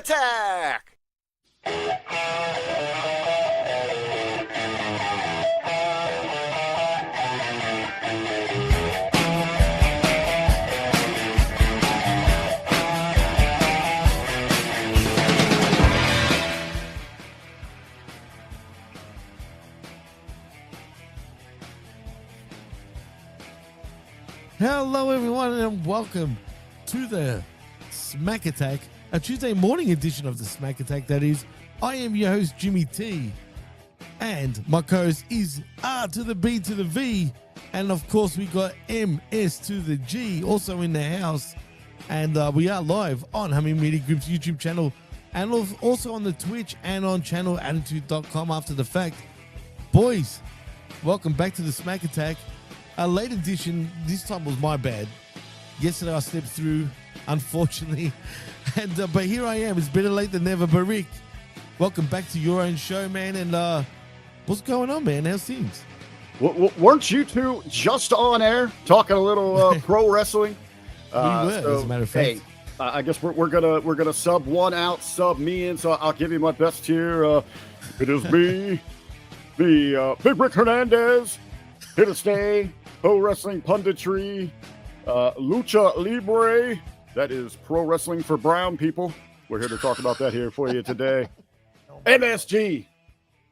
Attack! Hello, everyone, and welcome to the Smack Attack, a Tuesday morning edition of the Smack Attack. That is, I am your host, Jimmy T, and my co-host is R to the B to the V, and of course, we got MS to the G also in the house, and we are live on Humming Media Group's YouTube channel, and also on the Twitch and on channelattitude.com after the fact. Boys, welcome back to the Smack Attack. A late edition. This time was my bad. Yesterday I slipped through, unfortunately, and but here I am. It's better late than never. But Rick, welcome back to your own show, man. And what's going on, man? How's things? Weren't you two just on air talking a little pro wrestling? We were, as a matter of fact. Hey, I guess we're gonna sub one out, sub me in. So I'll give you my best here. It is me, the Big Rick Hernandez, here to stay. Pro wrestling punditry, lucha libre, that is pro wrestling for brown people. We're here to talk about that here for you today. MSG,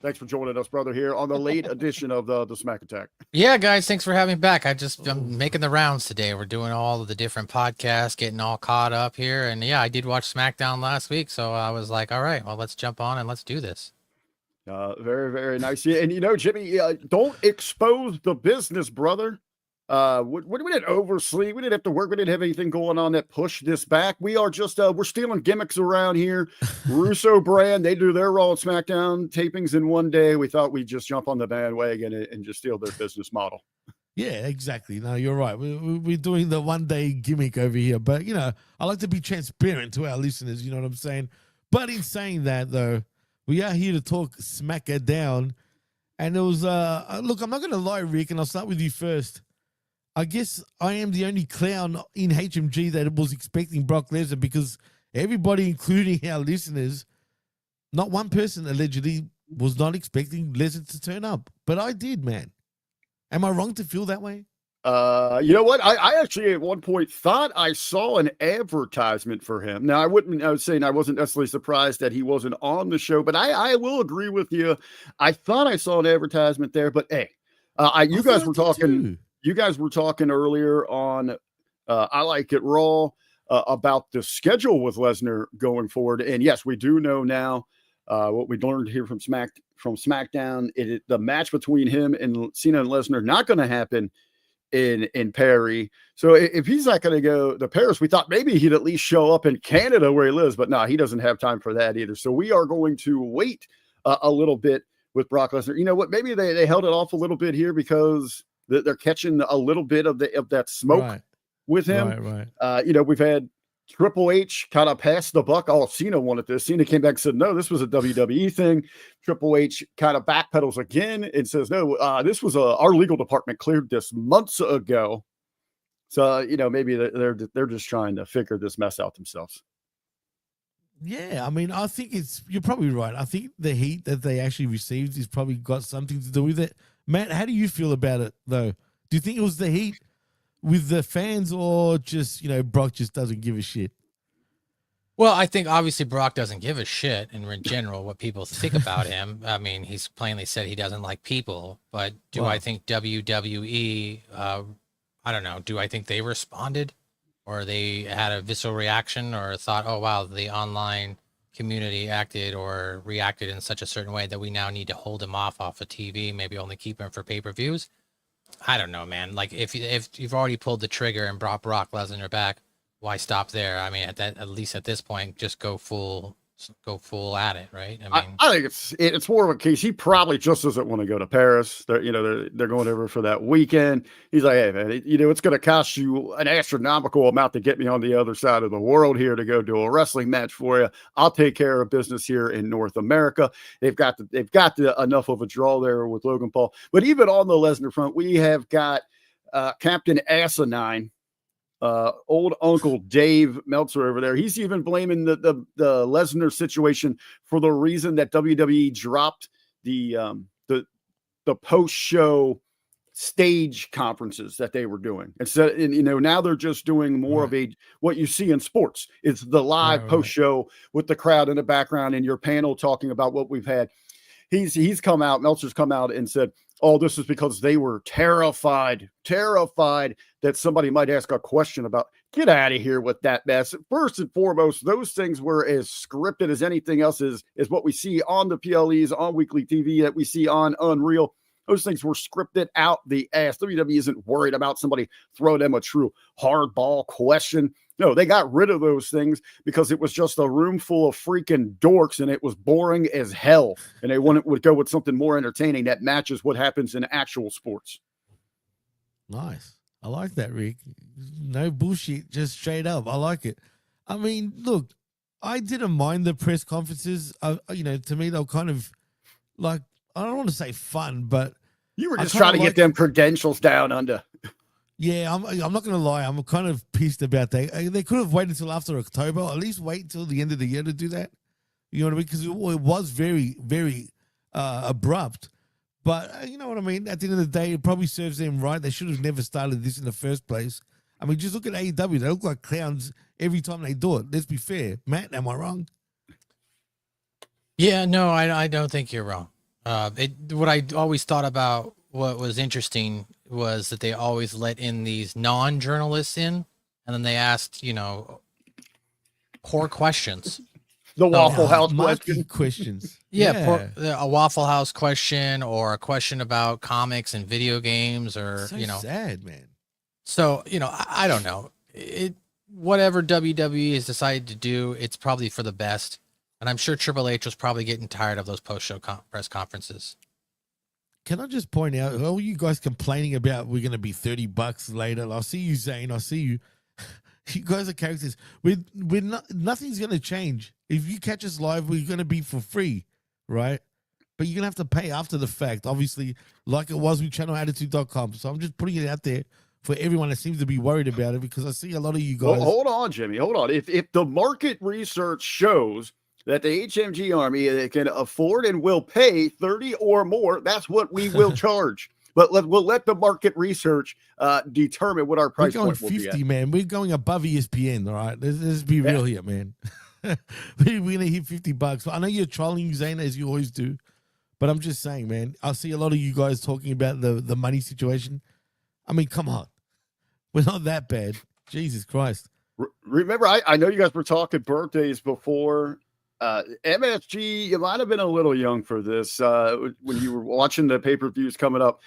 thanks for joining us, brother, here on the late edition of the Smack Attack. Yeah, guys, thanks for having me back. I'm making the rounds today. We're doing all of the different podcasts, getting all caught up here. And yeah, I did watch SmackDown last week, so I was like, all right, well, let's jump on and let's do this. Very, very nice. Yeah, and Jimmy, don't expose the business, brother. We didn't oversleep. We didn't have to work. We didn't have anything going on that pushed this back. We are just we're stealing gimmicks around here. Russo brand, they do their Raw and SmackDown tapings in one day. We thought we'd just jump on the bandwagon and just steal their business model. Yeah, exactly. No, you're right. We're doing the one-day gimmick over here. But, I like to be transparent to our listeners. You know what I'm saying? But in saying that, though, we are here to talk SmackDown. And it was, look, I'm not going to lie, Rick, and I'll start with you first. I guess I am the only clown in HMG that was expecting Brock Lesnar, because everybody, including our listeners, not one person allegedly was not expecting Lesnar to turn up. But I did, man. Am I wrong to feel that way? You know what? I actually at one point thought I saw an advertisement for him. Now I was saying I wasn't necessarily surprised that he wasn't on the show, but I will agree with you. I thought I saw an advertisement there, but hey, you guys were talking. Too. You guys were talking earlier on I Like It Raw about the schedule with Lesnar going forward. And yes, we do know now what we learned here from SmackDown. The match between him and Cena and Lesnar not going to happen in Paris. So if he's not going to go to Paris, we thought maybe he'd at least show up in Canada where he lives. But no, he doesn't have time for that either. So we are going to wait a little bit with Brock Lesnar. You know what? Maybe they held it off a little bit here because they're catching a little bit of that smoke with him. Right. We've had Triple H kind of pass the buck. Oh, Cena wanted this. Cena came back and said, no, this was a WWE thing. Triple H kind of backpedals again and says, no, this was our legal department cleared this months ago. So, maybe they're just trying to figure this mess out themselves. Yeah, I mean, I think you're probably right. I think the heat that they actually received has probably got something to do with it. Matt, how do you feel about it, though? Do you think it was the heat with the fans, or just, Brock just doesn't give a shit? Well, I think obviously Brock doesn't give a shit in general what people think about him. I mean, he's plainly said he doesn't like people, but I think WWE, I don't know, do I think they responded, or they had a visceral reaction, or thought, oh, wow, the online community acted or reacted in such a certain way that we now need to hold him off of TV, maybe only keep him for pay-per-views? I don't know, man. Like, if you've already pulled the trigger and brought Brock Lesnar back, why stop there? I mean, at least at this point, just go full at it, right? I mean, I think it's more of a case. He probably just doesn't want to go to Paris. They're going over for that weekend. He's like, hey man, it's going to cost you an astronomical amount to get me on the other side of the world here to go do a wrestling match for you. I'll take care of business here in North America. They've got enough of a draw there with Logan Paul. But even on the Lesnar front, we have got Captain Asinine old Uncle Dave Meltzer over there. He's even blaming the Lesnar situation for the reason that WWE dropped the post-show stage conferences that they were doing. Instead, now they're just doing more of what you see in sports. It's the live post-show with the crowd in the background and your panel talking about what we've had. He's come out, Meltzer's come out and said, oh, this is because they were terrified that somebody might ask a question about, get out of here with that mess. First and foremost, those things were as scripted as anything else is what we see on the PLEs, on weekly TV, that we see on Unreal. Those things were scripted out the ass. WWE isn't worried about somebody throwing them a true hardball question. No, they got rid of those things because it was just a room full of freaking dorks and it was boring as hell. And they would go with something more entertaining that matches what happens in actual sports. Nice. I like that, Rick. No bullshit, just straight up. I like it. I mean, look, I didn't mind the press conferences. To me, they're kind of like, I don't want to say fun, but you were just trying to get them credentials down under. Yeah, I'm not going to lie. I'm kind of pissed about that. They could have waited until after October, or at least wait until the end of the year to do that. You know what I mean? Because it was very, very abrupt. But you know what I mean? At the end of the day, it probably serves them right. They should have never started this in the first place. I mean, just look at AEW. They look like clowns every time they do it. Let's be fair. Matt, am I wrong? Yeah, no, I don't think you're wrong. What I always thought about what was interesting was that they always let in these non-journalists in, and then they asked, poor questions. The Waffle House questions. Yeah. A Waffle House question, or a question about comics and video games, or, sad, man. So, I don't know. Whatever WWE has decided to do, it's probably for the best. And I'm sure Triple H was probably getting tired of those post-show press conferences. Can I just point out, all you guys complaining about we're going to be $30 later? I'll see you, Zayn. I'll see you. You guys are characters. Nothing's going to change. If you catch us live, we're going to be for free, right? But you're going to have to pay after the fact, obviously, like it was with channelattitude.com. So I'm just putting it out there for everyone that seems to be worried about it, because I see a lot of you guys. Well, hold on, Jimmy. Hold on. If the market research shows that the HMG Army can afford and will pay 30 or more, that's what we will charge. But we'll let the market research determine what our price point will be. We're going 50, man. We're going above ESPN, all right? Let's be real here, man. We're going to hit $50. I know you're trolling, Zayn, as you always do, but I'm just saying, man, I see a lot of you guys talking about the money situation. I mean, come on. We're not that bad. Jesus Christ. Remember, I know you guys were talking birthdays before. MSG, you might have been a little young for this when you were watching the pay-per-views coming up.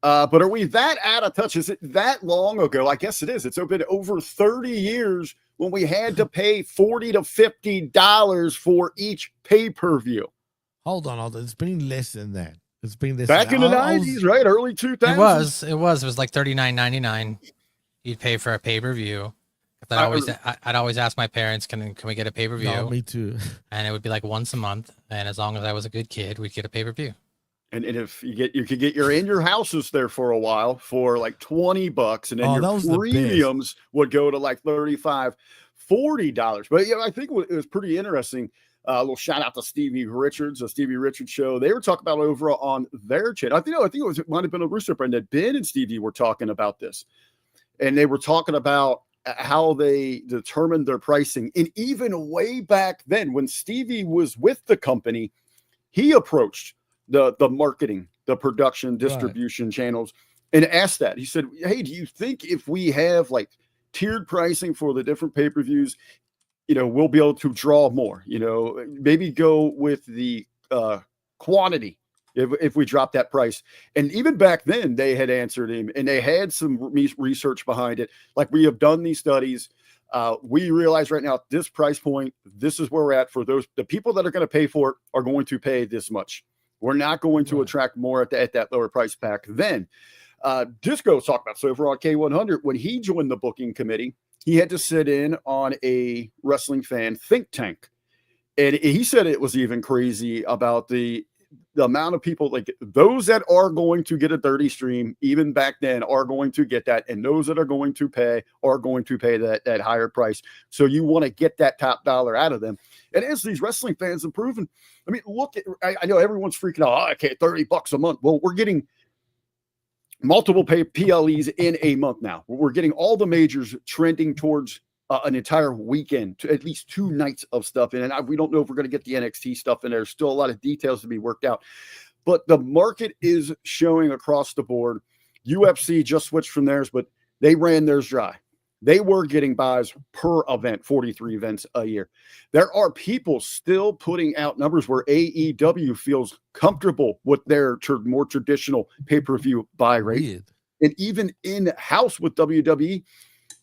But are we that out of touch? Is it that long ago? I guess it is. It's been over 30 years when we had to pay $40 to $50 for each pay-per-view. Hold on. It's been less than that. It's been this back in the 90s, right? Early 2000s. It was like $39.99. You'd pay for a pay-per-view. I'd always ask my parents, can we get a pay-per-view? No, me too. And it would be like once a month. And as long as I was a good kid, we'd get a pay-per-view. And if you could get your in-your houses there for a while for like $20, and then your premiums would go to like $35, $40. But yeah, I think it was pretty interesting. A little shout out to Stevie Richards, the Stevie Richards show. They were talking about over on their channel. I think it might have been a Rooster Brand that Ben and Stevie were talking about this. And they were talking about how they determined their pricing. And even way back then, when Stevie was with the company, he approached the marketing, the production, distribution channels, and asked that. He said, hey, do you think if we have like tiered pricing for the different pay-per-views, we'll be able to draw more, maybe go with the quantity if we drop that price. And even back then they had answered him, and they had some research behind it. Like, we have done these studies. We realize right now at this price point, this is where we're at for the people that are going to pay for it are going to pay this much. We're not going to attract more at that lower price back then. Disco's talking about, so over on K100, when he joined the booking committee, he had to sit in on a wrestling fan think tank. And he said it was even crazy about the the amount of people, like those that are going to get a dirty stream, even back then, are going to get that. And those that are going to pay are going to pay that higher price. So you want to get that top dollar out of them. And as these wrestling fans have proven, I mean, look at, I know everyone's freaking out. Oh, I can't, $30 a month. Well, we're getting multiple PLEs in a month now. We're getting all the majors trending towards an entire weekend, to at least 2 nights of stuff in. And we don't know if we're going to get the NXT stuff in there. There's still a lot of details to be worked out. But the market is showing across the board. UFC just switched from theirs, but they ran theirs dry. They were getting buys per event, 43 events a year. There are people still putting out numbers where AEW feels comfortable with their more traditional pay-per-view buy rate. Weird. And even in-house with WWE,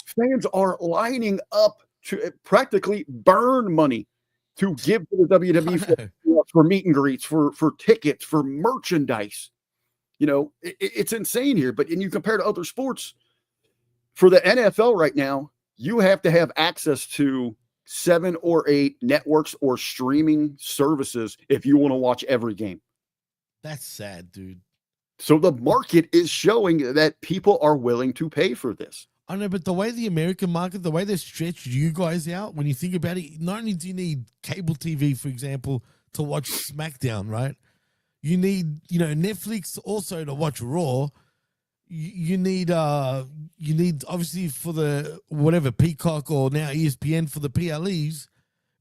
fans are lining up to practically burn money to give to the WWE for meet and greets, for tickets, for merchandise. You know, it's insane here. But you compare to other sports, for the NFL right now, you have to have access to 7 or 8 networks or streaming services if you want to watch every game. That's sad, dude. So the market is showing that people are willing to pay for this. I know, but the way the American market, the way they stretched you guys out, when you think about it, not only do you need cable TV, for example, to watch SmackDown, right? You need, Netflix also to watch Raw. You need obviously for the whatever Peacock or now ESPN for the PLEs.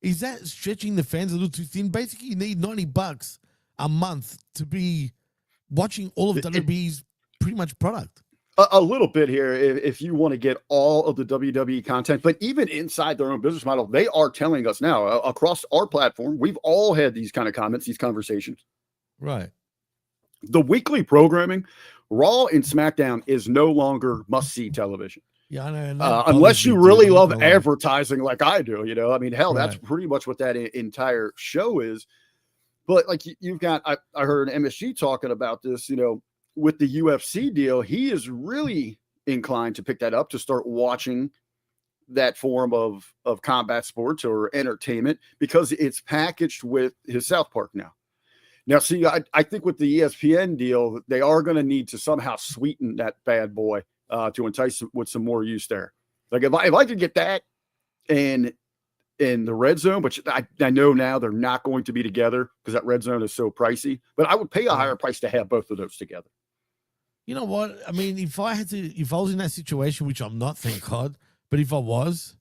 Is that stretching the fans a little too thin? Basically, you need $90 a month to be watching all of WWE's pretty much product. A little bit here if you want to get all of the WWE content, but even inside their own business model, they are telling us now across our platform, we've all had these kind of comments, these conversations. Right. The weekly programming, Raw and SmackDown, is no longer must-see television. Yeah, I know. Unless you really love advertising like I do, I mean, hell, that's pretty much what that entire show is. But like you've got, I heard MSG talking about this, with the UFC deal, he is really inclined to pick that up, to start watching that form of combat sports or entertainment, because it's packaged with his South Park now. Now, see, I think with the ESPN deal, they are going to need to somehow sweeten that bad boy to entice with some more use there. Like if I could get that and in the red zone, which I know now they're not going to be together because that red zone is so pricey, but I would pay a higher price to have both of those together. You know what? I mean, if I was in that situation, which I'm not, thank God, but if I was,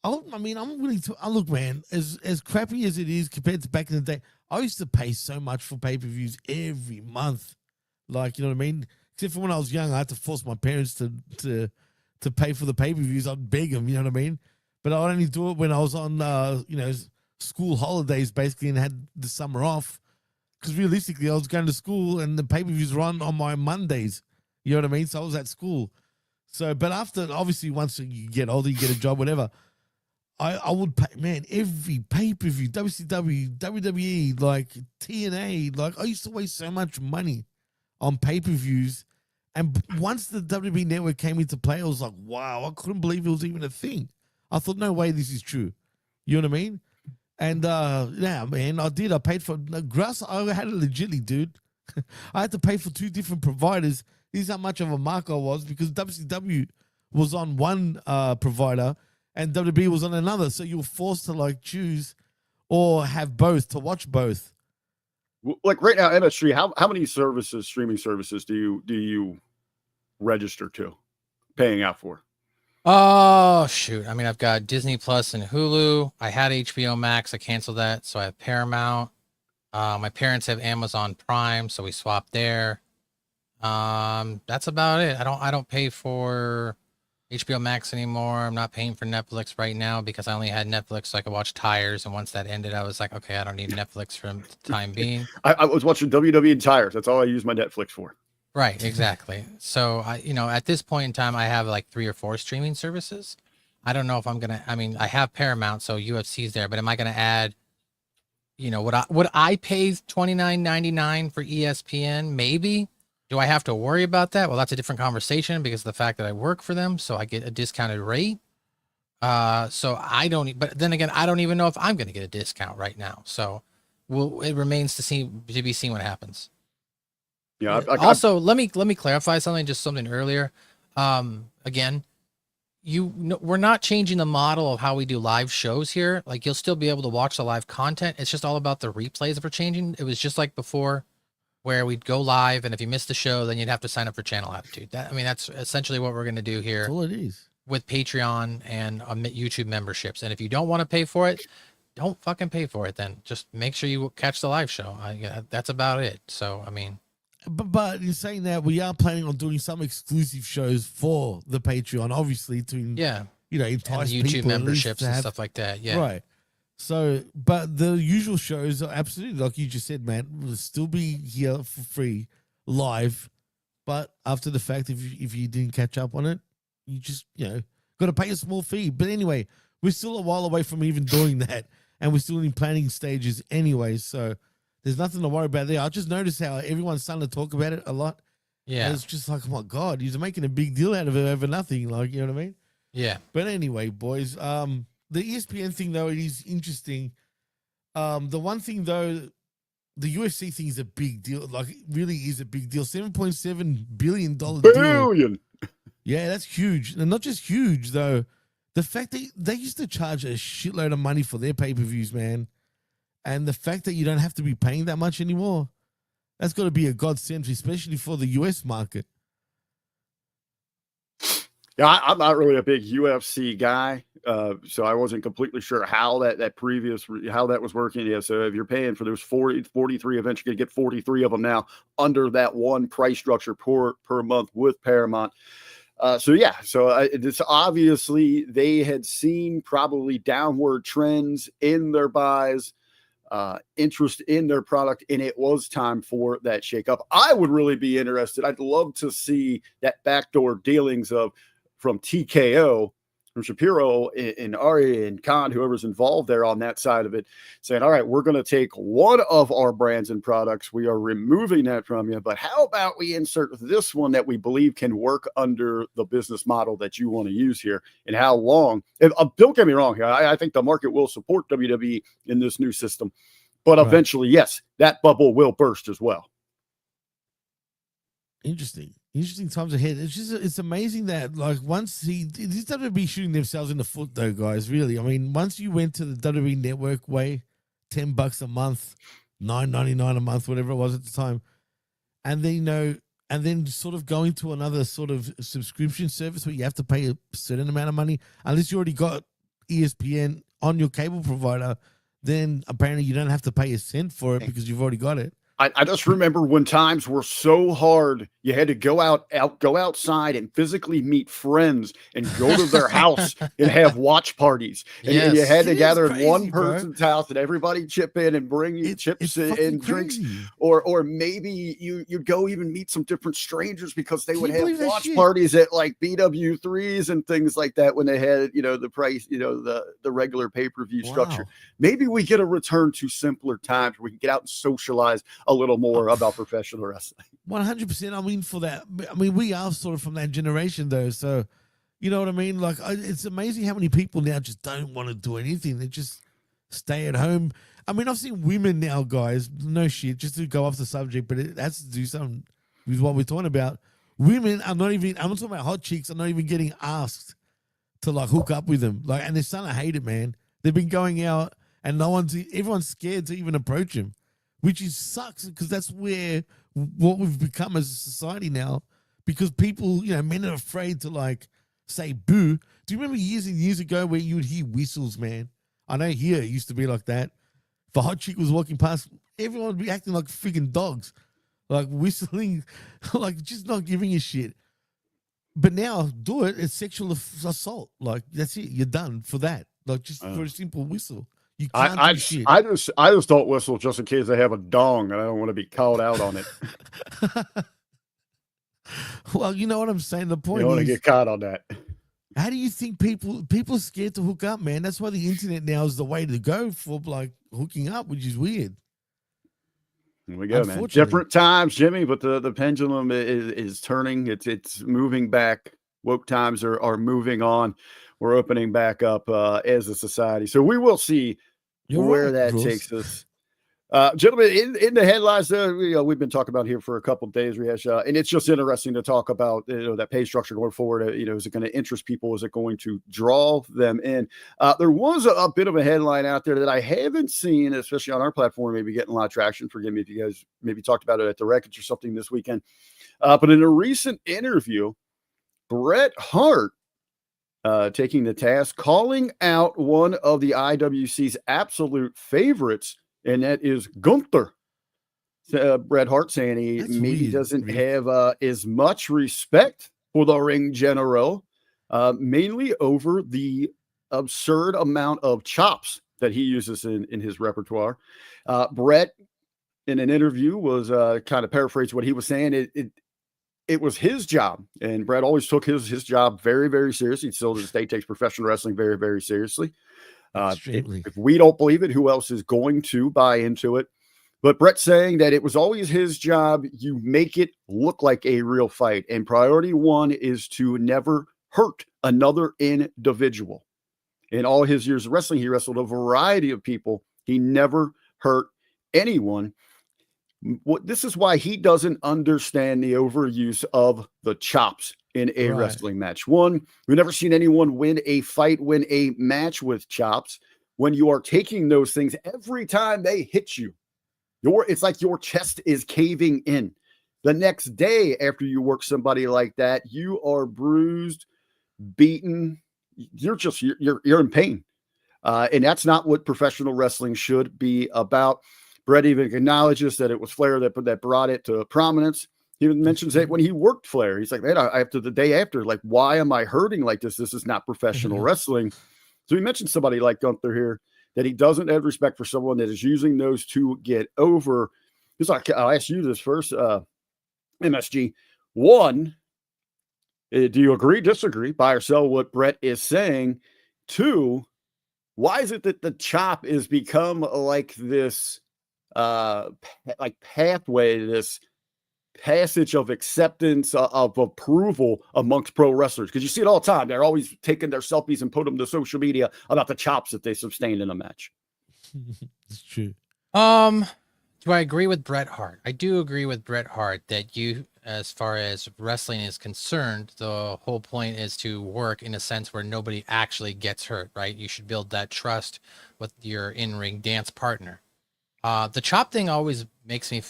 I'm willing to. Look, man, as crappy as it is compared to back in the day, I used to pay so much for pay-per-views every month. Like, you know what I mean? Except for when I was young, I had to force my parents to pay for the pay-per-views. I'd beg them, you know what I mean? But I'd only do it when I was on, school holidays, basically, and had the summer off. Because realistically, I was going to school and the pay-per-views run on my Mondays. You know what I mean? So I was at school. So, but after, obviously, once you get older, you get a job, whatever, I would pay, man, every pay-per-view, WCW, WWE, like TNA, like I used to waste so much money on pay-per-views. And once the WWE network came into play, I was like, wow, I couldn't believe it was even a thing. I thought, no way this is true. You know what I mean? And yeah, man, I did. I paid for grass. I had it legitly, dude. I had to pay for 2 different providers. This is how much of a mark I was, because WCW was on one provider and WWE was on another. So you were forced to like choose or have both, to watch both. Like right now, MSG, how many streaming services do you register to, paying out for? Oh, shoot. I mean, I've got Disney Plus and Hulu. I had HBO Max. I canceled that. So I have Paramount. My parents have Amazon Prime, so we swapped there. That's about it. I don't pay for HBO Max anymore. I'm not paying for Netflix right now because I only had Netflix so I could watch Tires. And once that ended, I was like, okay, I don't need Netflix for the time being. I was watching WWE and Tires. That's all I use my Netflix for. Right, exactly. So at this point in time, I have like 3 or 4 streaming services. I don't know if I'm gonna. I mean, I have Paramount, so UFC's there. But am I gonna add? Would I pay $29.99 for ESPN? Maybe. Do I have to worry about that? Well, that's a different conversation because of the fact that I work for them, so I get a discounted rate. So I don't. But then again, I don't even know if I'm gonna get a discount right now. So it remains to be seen what happens. Yeah. Also, let me clarify something earlier. Again, we're not changing the model of how we do live shows here. Like, you'll still be able to watch the live content. It's just all about the replays that we're changing. It was just like before, where we'd go live, and if you missed the show, then you'd have to sign up for Channel Attitude. That's essentially what we're going to do here. That's all it is. With Patreon and YouTube memberships. And if you don't want to pay for it, don't fucking pay for it then. Just make sure you catch the live show. That's about it. So, I mean. But in saying that, we are planning on doing some exclusive shows for the Patreon, obviously, to entice and YouTube people memberships and stuff like that. Yeah. Right. So, but the usual shows are absolutely, like you just said, man, will still be here for free, live. But after the fact, if you didn't catch up on it, you just, got to pay a small fee. But anyway, we're still a while away from even doing that. And we're still in planning stages anyway. So there's nothing to worry about there. I just noticed how everyone's starting to talk about it a lot. Yeah. And it's just like, oh my God, he's making a big deal out of it over nothing. Like, you know what I mean? Yeah. But anyway, boys, the ESPN thing, though, it is interesting. The one thing, though, the UFC thing is a big deal. Like, it really is a big deal. $7.7 billion deal. Yeah, that's huge. And not just huge, though. The fact that they used to charge a shitload of money for their pay-per-views, man. And the fact that you don't have to be paying that much anymore, that's got to be a godsend, especially for the US market. Yeah, I'm not really a big UFC guy, so I wasn't completely sure how that was working. Yeah, so if you're paying for those 43 events, you're going to get 43 of them now under that one price structure per month with Paramount. So it's obviously they had seen probably downward trends in their buys, interest in their product, and it was time for that shakeup. I would really be interested. I'd love to see that backdoor dealings from TKO, from Shapiro and Ari and Khan, whoever's involved there on that side of it, saying, all right, we're going to take one of our brands and products. We are removing that from you, but how about we insert this one that we believe can work under the business model that you want to use here, and how long? Don't get me wrong here. I think the market will support WWE in this new system, but eventually, yes, that bubble will burst as well. Interesting times ahead. It's amazing that, like, once these WWE shooting themselves in the foot, though, guys. Really, I mean, once you went to the WWE Network way, $10 a month, $9.99 a month, whatever it was at the time, and then sort of going to another sort of subscription service where you have to pay a certain amount of money, unless you already got ESPN on your cable provider, then apparently you don't have to pay a cent for it because you've already got it. I just remember when times were so hard, you had to go outside and phically meet friends and go to their house and have watch parties. And you had to gather in one person's house and everybody chip in and bring you chips and drinks. Or maybe you'd go even meet some different strangers because they would have watch parties at like BW3s and things like that when they had, the price, the regular pay-per-view structure. Maybe we get a return to simpler times where we can get out and socialize a little more about professional wrestling. 100%. I'm in for that. I mean, we are sort of from that generation, though. So, you know what I mean? Like, it's amazing how many people now just don't want to do anything. They just stay at home. I mean, I've seen women now, guys, no shit, just to go off the subject, but it has to do something with what we're talking about. Women are not even, I'm not talking about hot chicks, are not even getting asked to, like, hook up with them. Like, and they're starting to hate it, man. They've been going out and everyone's scared to even approach them, which sucks because that's what we've become as a society now, because people, men are afraid to, like, say boo. Do you remember years and years ago where you would hear whistles, man? I know here it used to be like that. If a hot chick was walking past, everyone would be acting like freaking dogs, like whistling, like just not giving a shit. But now, do it, it's sexual assault. Like, that's it, you're done for that. Like, just for a simple whistle. You can't do shit. I just don't whistle just in case they have a dong and I don't want to be called out on it. Well, you know what I'm saying? The point you don't want to get caught on that. How do you think people are scared to hook up, man? That's why the internet now is the way to go for, like, hooking up, which is weird. Here we go, man. Different times, Jimmy, but the pendulum is turning. It's moving back. Woke times are moving on. We're opening back up as a society. So we will see where that takes us. Gentlemen, in the headlines, we've been talking about here for a couple of days, Rihesh, and it's just interesting to talk about that pay structure going forward. Is it going to interest people? Is it going to draw them in? There was a bit of a headline out there that I haven't seen, especially on our platform, maybe getting a lot of traction. Forgive me if you guys maybe talked about it at the Wreckage or something this weekend. But in a recent interview, Bret Hart taking the task, calling out one of the IWC's absolute favorites, and that is Gunther. Bret Hart saying he maybe doesn't have as much respect for the ring general, mainly over the absurd amount of chops that he uses in his repertoire. Bret, in an interview, was kind of paraphrasing what he was saying. It was his job, and Bret always took his job very, very seriously. He still to this day takes professional wrestling very, very seriously. If we don't believe it, who else is going to buy into it? But Bret saying that it was always his job. You make it look like a real fight. And priority one is to never hurt another individual. In all his years of wrestling, he wrestled a variety of people. He never hurt anyone. This is why he doesn't understand the overuse of the chops in a wrestling match. One, we've never seen anyone win a match with chops. When you are taking those things, every time they hit you, it's like your chest is caving in. The next day after you work somebody like that, you are bruised, beaten. You're in pain. And that's not what professional wrestling should be about. Bret even acknowledges that it was Flair that brought it to prominence. He even mentions that when he worked Flair, he's like, man, after the day after, like, why am I hurting like this? This is not professional wrestling. So he mentioned somebody like Gunther here, that he doesn't have respect for someone that is using those to get over. He's like, I'll ask you this first, MSG. One, do you agree, disagree, buy or sell what Bret is saying? Two, why is it that the chop is become like this pathway, this passage of acceptance, of approval amongst pro wrestlers? Because you see it all the time. They're always taking their selfies and put them to social media about the chops that they sustained in a match. It's true. Do I agree with Bret Hart? I do agree with Bret Hart that as far as wrestling is concerned, the whole point is to work in a sense where nobody actually gets hurt, right? You should build that trust with your in-ring dance partner. The chop thing always makes me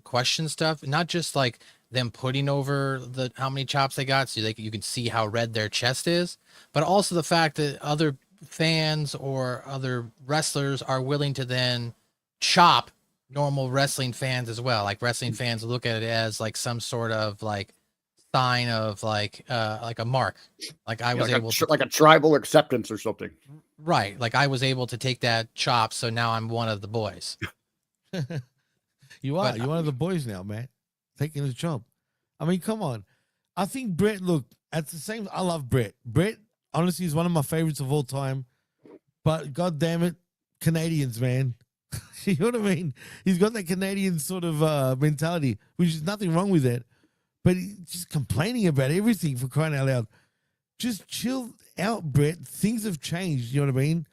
question stuff, not just like them putting over how many chops they got so you can see how red their chest is, but also the fact that other fans or other wrestlers are willing to then chop normal wrestling fans as well. Like wrestling fans look at it as like some sort of like sign of like a mark. Like I was like a tribal acceptance or something. Right. Like I was able to take that chop, so now I'm one of the boys. You're one of the boys now, man. Taking the chop. I mean, come on. I think Bret, look, I love Bret. Bret, honestly, is one of my favorites of all time. But God damn it, Canadians, man. You know what I mean? He's got that Canadian sort of mentality, which is nothing wrong with that. But he's just complaining about everything, for crying out loud. Just chill out, Bret. Things have changed, you know what I mean?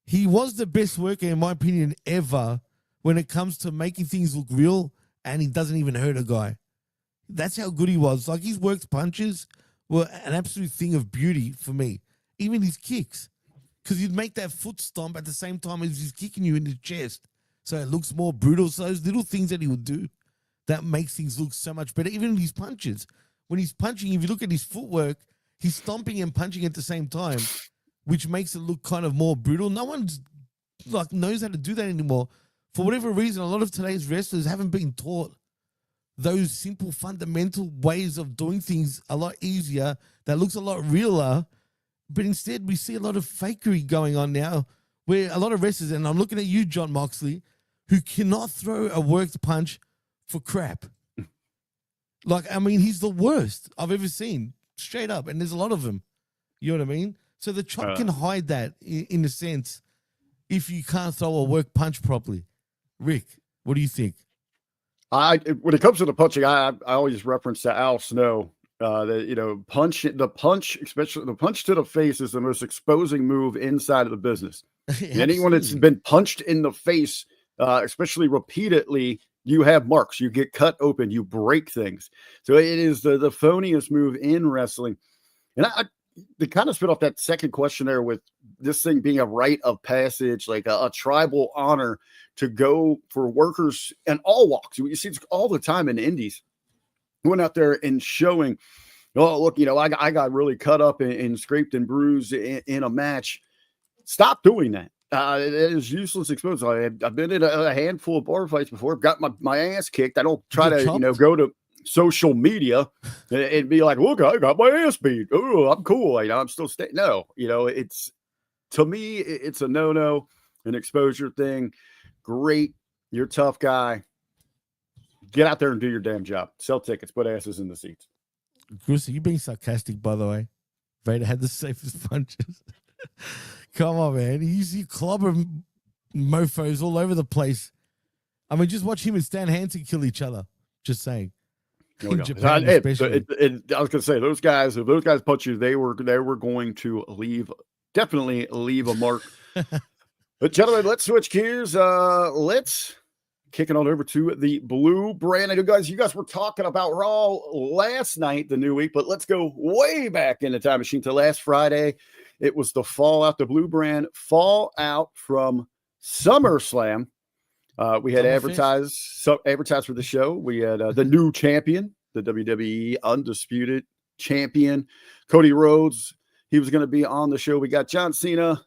He was the best worker, in my opinion, ever when it comes to making things look real, and he doesn't even hurt a guy. That's how good he was. Like, his worked punches were an absolute thing of beauty for me. Even his kicks. Because he'd make that foot stomp at the same time as he's kicking you in the chest. So it looks more brutal. So those little things that he would do, that makes things look so much better. Even his punches. When he's punching, if you look at his footwork, he's stomping and punching at the same time, which makes it look kind of more brutal. No one knows how to do that anymore. For whatever reason, a lot of today's wrestlers haven't been taught those simple, fundamental ways of doing things a lot easier, that looks a lot realer. But instead, we see a lot of fakery going on now, where a lot of wrestlers, and I'm looking at you, John Moxley, who cannot throw a worked punch for crap. Like, I mean, he's the worst I've ever seen, straight up. And there's a lot of them. You know what I mean? So the chop can hide that in a sense if you can't throw a work punch properly. Rick, what do you think? When it comes to the punching, I always reference to Al Snow. The punch, especially the punch to the face, is the most exposing move inside of the business. Anyone that's been punched in the face especially repeatedly, you have marks, you get cut open, you break things. So it is the phoniest move in wrestling. And to kind of spit off that second question there with this thing being a rite of passage, like a tribal honor to go for workers and all walks. You see it all the time in the indies. Going out there and showing, oh, look, I got really cut up and scraped and bruised in a match. Stop doing that. It is useless exposure. I've been in a handful of bar fights before. I've got my ass kicked. I don't try to, go to social media and be like, look, I got my ass beat. Oh, I'm cool. I'm still staying. No, it's, to me, it's a no-no, an exposure thing. Great. You're a tough guy. Get out there and do your damn job. Sell tickets, put asses in the seats. Goosey, you're being sarcastic, by the way. Vader had the safest punches. Come on, man. You see clobber mofos all over the place. I mean, just watch him and Stan Hansen kill each other. Just saying. In Japan, especially. I was going to say, those guys, if those guys punch you, they were going to definitely leave a mark. But gentlemen, let's switch gears. Let's kick it on over to the blue brand. I know, guys, you guys were talking about Raw last night, the new week, but let's go way back in the time machine to last Friday. It was the Fallout, the blue brand Fallout from SummerSlam. We had advertised for the show. We had the new champion, the WWE Undisputed Champion, Cody Rhodes. He was going to be on the show. We got John Cena,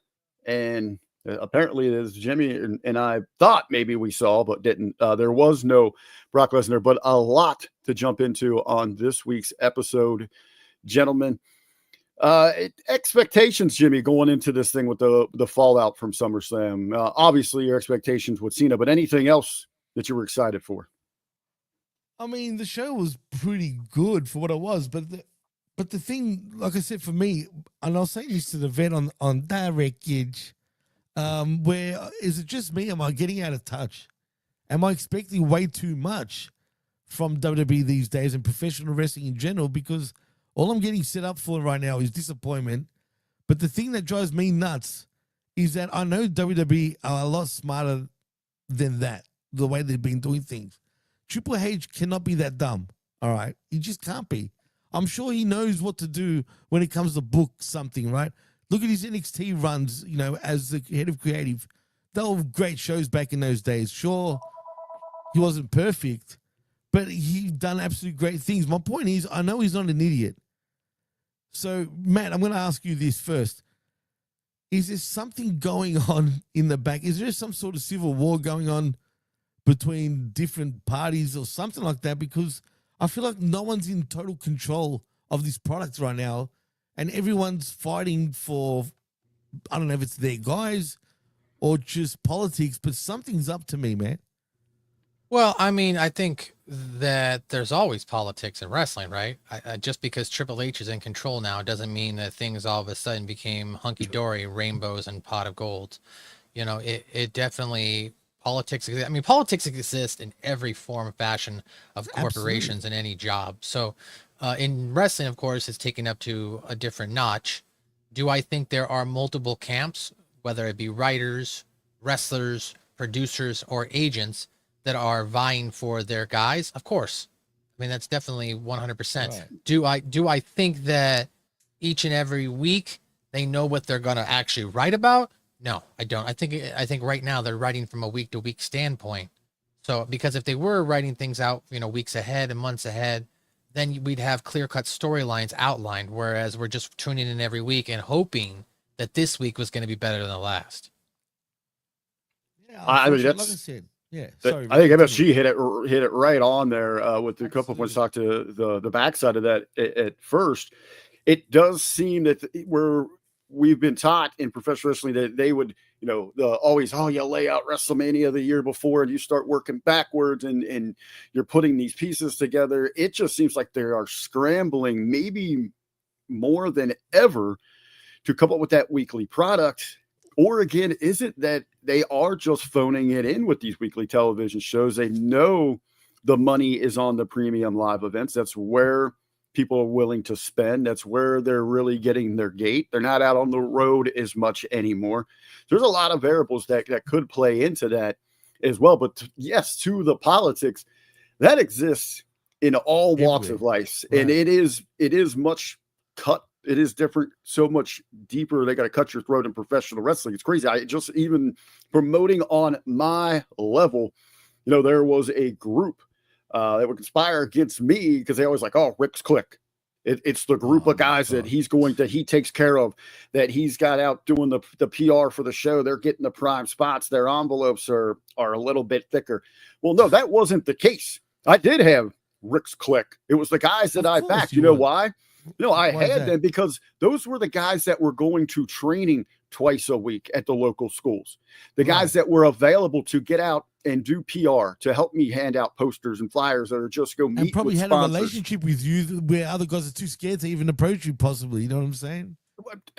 and apparently, as Jimmy and I thought maybe we saw, but didn't. There was no Brock Lesnar, but a lot to jump into on this week's episode, gentlemen. Expectations, Jimmy, going into this thing with the fallout from SummerSlam. Obviously, your expectations with Cena, but anything else that you were excited for? I mean, the show was pretty good for what it was, but the thing, like I said, for me, and I was saying this to the vet on Direct Gauge, where is it just me? Am I getting out of touch? Am I expecting way too much from WWE these days and professional wrestling in general? Because all I'm getting set up for right now is disappointment. But the thing that drives me nuts is that I know WWE are a lot smarter than that, the way they've been doing things. Triple H cannot be that dumb, all right? He just can't be. I'm sure he knows what to do when it comes to book something, right? Look at his NXT runs, as the head of creative. They were great shows back in those days. Sure, he wasn't perfect, but he done absolutely great things. My point is, I know he's not an idiot. So, Matt, I'm going to ask you this first. Is there something going on in the back? Is there some sort of civil war going on between different parties or something like that? Because I feel like no one's in total control of this product right now, and everyone's fighting for, I don't know if it's their guys or just politics, but something's up to me, man. Well, I mean, I think that there's always politics in wrestling, right? Just because Triple H is in control now doesn't mean that things all of a sudden became hunky-dory, rainbows and pot of gold. It definitely, politics exists in every form and fashion of corporations in any job. So in wrestling, of course, it's taken up to a different notch. Do I think there are multiple camps, whether it be writers, wrestlers, producers, or agents, that are vying for their guys? Of course. I mean, that's definitely 100%. Right. Do I think that each and every week they know what they're going to actually write about? No, I don't. I think right now they're writing from a week to week standpoint. So, because if they were writing things out, weeks ahead and months ahead, then we'd have clear-cut storylines outlined, whereas we're just tuning in every week and hoping that this week was going to be better than the last. Yeah, I mean, that's, like I said. Yeah, sorry. I think MSG hit it right on there with a couple of points. Talk to the backside of that at first. It does seem that we've been taught in professional wrestling that they would, always, you lay out WrestleMania the year before and you start working backwards and you're putting these pieces together. It just seems like they are scrambling maybe more than ever to come up with that weekly product. Or again, is it that they are just phoning it in with these weekly television shows? They know the money is on the premium live events. That's where people are willing to spend. That's where they're really getting their gate. They're not out on the road as much anymore. There's a lot of variables that could play into that. as well. But yes, to the politics that exists in all walks of life, Right. and it is much cut. It is different, so much deeper. They got to cut your throat in professional wrestling. It's crazy. I just even promoting on my level, you know, there was a group that would conspire against me because they always like, oh, Rick's Click. It's the group of guys that he takes care of, that he's got out doing the PR for the show. They're getting the prime spots. Their envelopes are a little bit thicker. Well, no, that wasn't the case. I did have Rick's Click. It was the guys that I backed. You know why? No, I had them because those were the guys that were going to training twice a week at the local schools. The guys that were available to get out and do PR to help me hand out posters and flyers or just go meet and probably with had sponsors. a relationship with you where other guys are too scared to even approach you, possibly. You know what I'm saying?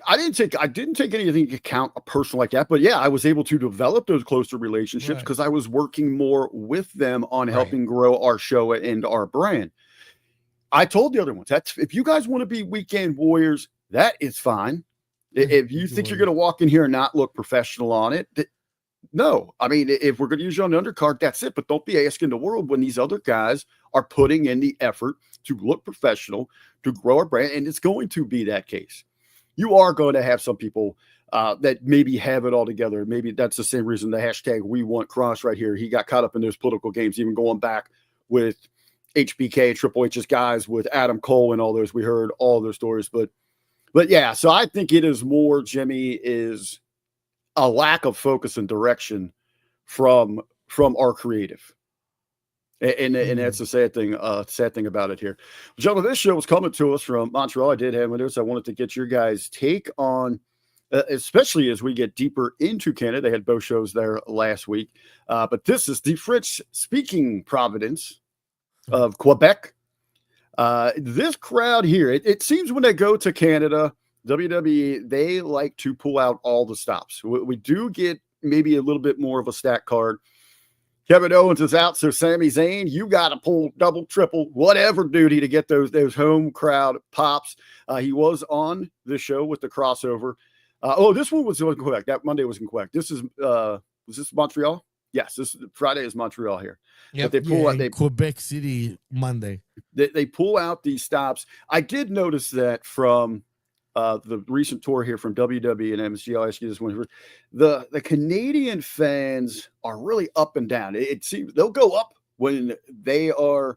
I didn't take anything into account a person like that, but yeah, I was able to develop those closer relationships because I was working more with them on helping grow our show and our brand. I told the other ones, that's if you guys want to be weekend warriors, that is fine. If you think you're going to walk in here and not look professional on it, no. I mean, if we're going to use you on the undercard, that's it. But don't be asking the world when these other guys are putting in the effort to look professional, to grow our brand, and it's going to be that case. You are going to have some people that maybe have it all together. Maybe that's the same reason the hashtag We Want Cross right here. He got caught up in those political games, even going back with HBK, Triple H's guys, with Adam Cole and all those. We heard all those stories, but yeah. So I think it is more, Jimmy, is a lack of focus and direction from our creative. And that's the sad thing about it here. Gentlemen, this show was coming to us from Montreal. I did have with us. I wanted to get your guys' take on, especially as we get deeper into Canada. They had both shows there last week. But this is the French-speaking province of Quebec. This crowd here, it seems when they go to Canada, WWE, they like to pull out all the stops. We do get maybe a little bit more of a stack card. Kevin Owens is out, so Sami Zayn, you got to pull double, triple, whatever duty to get those home crowd pops. He was on the show with the crossover. This one was in Quebec. That Monday was in Quebec. This is was this Montreal? Yes, this Friday is Montreal here. Yep. But they pull out Quebec City Monday. They pull out these stops. I did notice that from the recent tour here from WWE and MSG. I'll ask you this one first. The Canadian fans are really up and down. It seems they'll go up when they are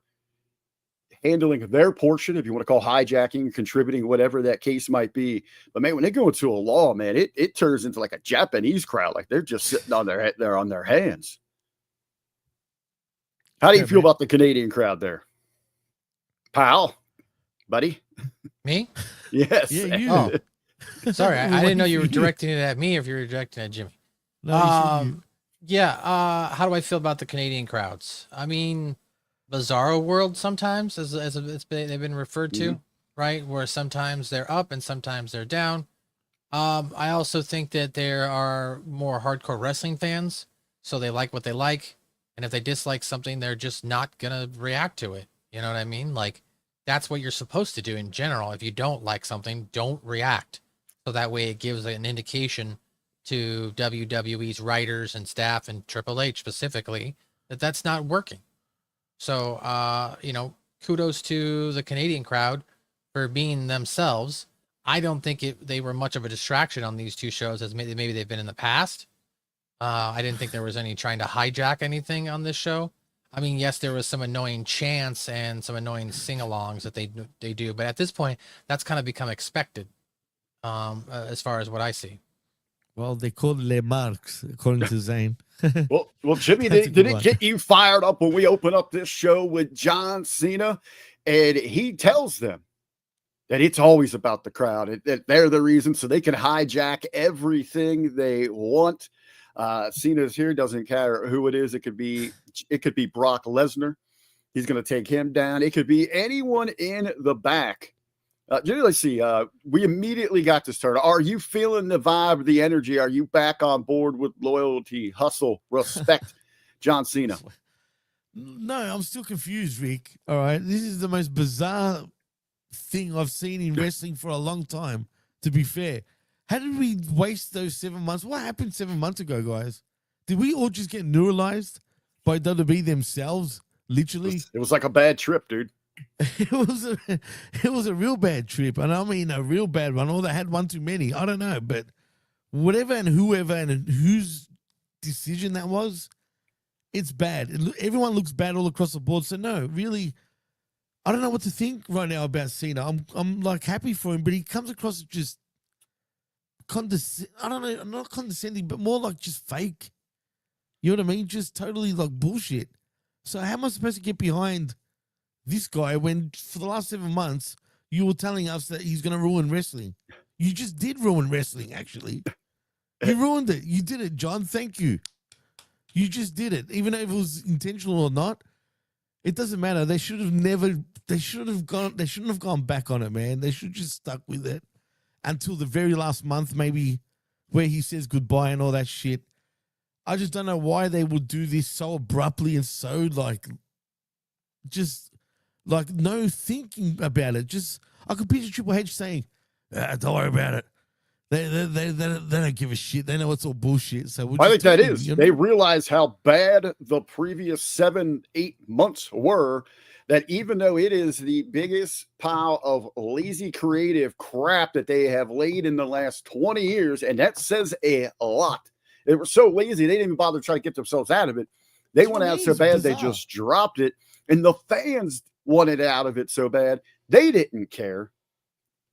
handling their portion, if you want to call hijacking, contributing, whatever that case might be. But man, when they go into a law, man, it turns into like a Japanese crowd. Like they're just sitting on their hands. How do you feel about the Canadian crowd there? Pal, buddy? Me? Yes. Yeah, you. Oh, sorry. I didn't know you were directing it at me or if you were directing it at Jimmy. No, how do I feel about the Canadian crowds? I mean, bizarro world sometimes, as they've been referred to, right? Where sometimes they're up and sometimes they're down. I also think that there are more hardcore wrestling fans, so they like what they like, and if they dislike something, they're just not gonna react to it. You know what I mean? Like, that's what you're supposed to do in general. If you don't like something, don't react. So that way it gives an indication to WWE's writers and staff and Triple H specifically that that's not working. So, kudos to the Canadian crowd for being themselves. I don't think they were much of a distraction on these two shows as maybe they've been in the past. I didn't think there was any trying to hijack anything on this show. I mean, yes, there was some annoying chants and some annoying sing-alongs that they do, but at this point, that's kind of become expected, as far as what I see. Well, they call it Les Marques, according to Zayn. well, Jimmy, did it get you fired up when we open up this show with John Cena? And he tells them that it's always about the crowd, that they're the reason, so they can hijack everything they want. Cena's here, doesn't care who it is. It could be Brock Lesnar. He's going to take him down. It could be anyone in the back. Jimmy, let's see. We immediately got to start. Are you feeling the vibe, the energy? Are you back on board with loyalty, hustle, respect, John Cena? No, I'm still confused, Rick. All right. This is the most bizarre thing I've seen in wrestling for a long time, to be fair. How did we waste those 7 months? What happened 7 months ago, guys? Did we all just get neuralized by WWE themselves? Literally, It was like a bad trip, dude. it was a real bad trip, and I mean a real bad one. Or they had one too many. I don't know, but whatever and whoever and whose decision that was, it's bad. Everyone looks bad all across the board. So no, really, I don't know what to think right now about Cena. I'm like happy for him, but he comes across as just I don't know, not condescending, but more like just fake. You know what I mean? Just totally like bullshit. So how am I supposed to get behind this guy when for the last 7 months you were telling us that he's going to ruin wrestling? You just did ruin wrestling, actually. You ruined it. You did it, John. Thank you. You just did it. Even though if it was intentional or not, it doesn't matter. They shouldn't have gone back on it, man. They should just stuck with it until the very last month, maybe, where he says goodbye and all that shit. I just don't know why they would do this so abruptly and so just no thinking about it. Just I could picture Triple H saying, "Don't worry about it. They don't give a shit. They know it's all bullshit." So I think that is. They realize how bad the previous 7-8 months were. That even though it is the biggest pile of lazy creative crap that they have laid in the last 20 years, and that says a lot. They were so lazy, they didn't even bother to try to get themselves out of it. They went out so bad, they just dropped it. And the fans wanted out of it so bad, they didn't care.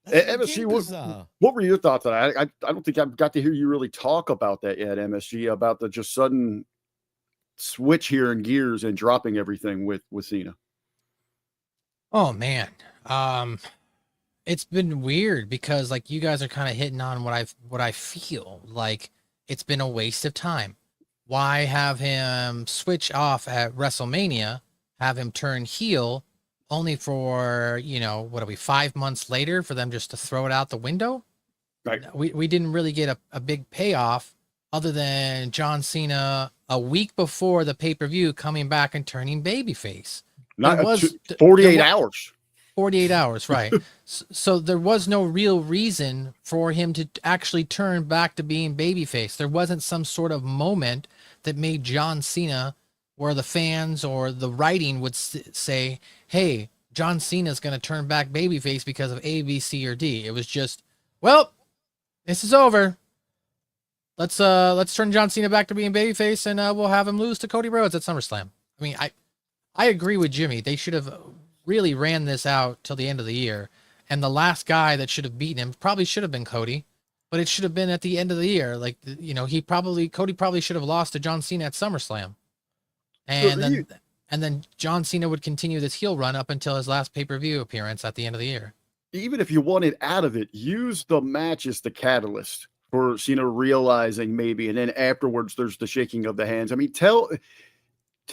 MSG, what were your thoughts on that? I don't think I've got to hear you really talk about that yet, MSG, about the just sudden switch here in gears and dropping everything with Cena. Oh, man. It's been weird because, like, you guys are kind of hitting on what I feel like. It's been a waste of time. Why have him switch off at WrestleMania, have him turn heel, only for, what are we, 5 months later for them just to throw it out the window? Right. We didn't really get a big payoff other than John Cena a week before the pay-per-view coming back and turning babyface. Not 48 hours. 48 hours, right. So there was no real reason for him to actually turn back to being babyface. There wasn't some sort of moment that made John Cena where the fans or the writing would say, hey, John Cena's going to turn back babyface because of A, B, C, or D. It was just, well, this is over. Let's turn John Cena back to being babyface, and we'll have him lose to Cody Rhodes at SummerSlam. I mean, I agree with Jimmy. They should have really ran this out till the end of the year. And the last guy that should have beaten him probably should have been Cody, but it should have been at the end of the year. Like, Cody probably should have lost to John Cena at SummerSlam. And then John Cena would continue this heel run up until his last pay-per-view appearance at the end of the year. Even if you wanted out of it, use the match as the catalyst for Cena realizing maybe, and then afterwards there's the shaking of the hands. I mean, tell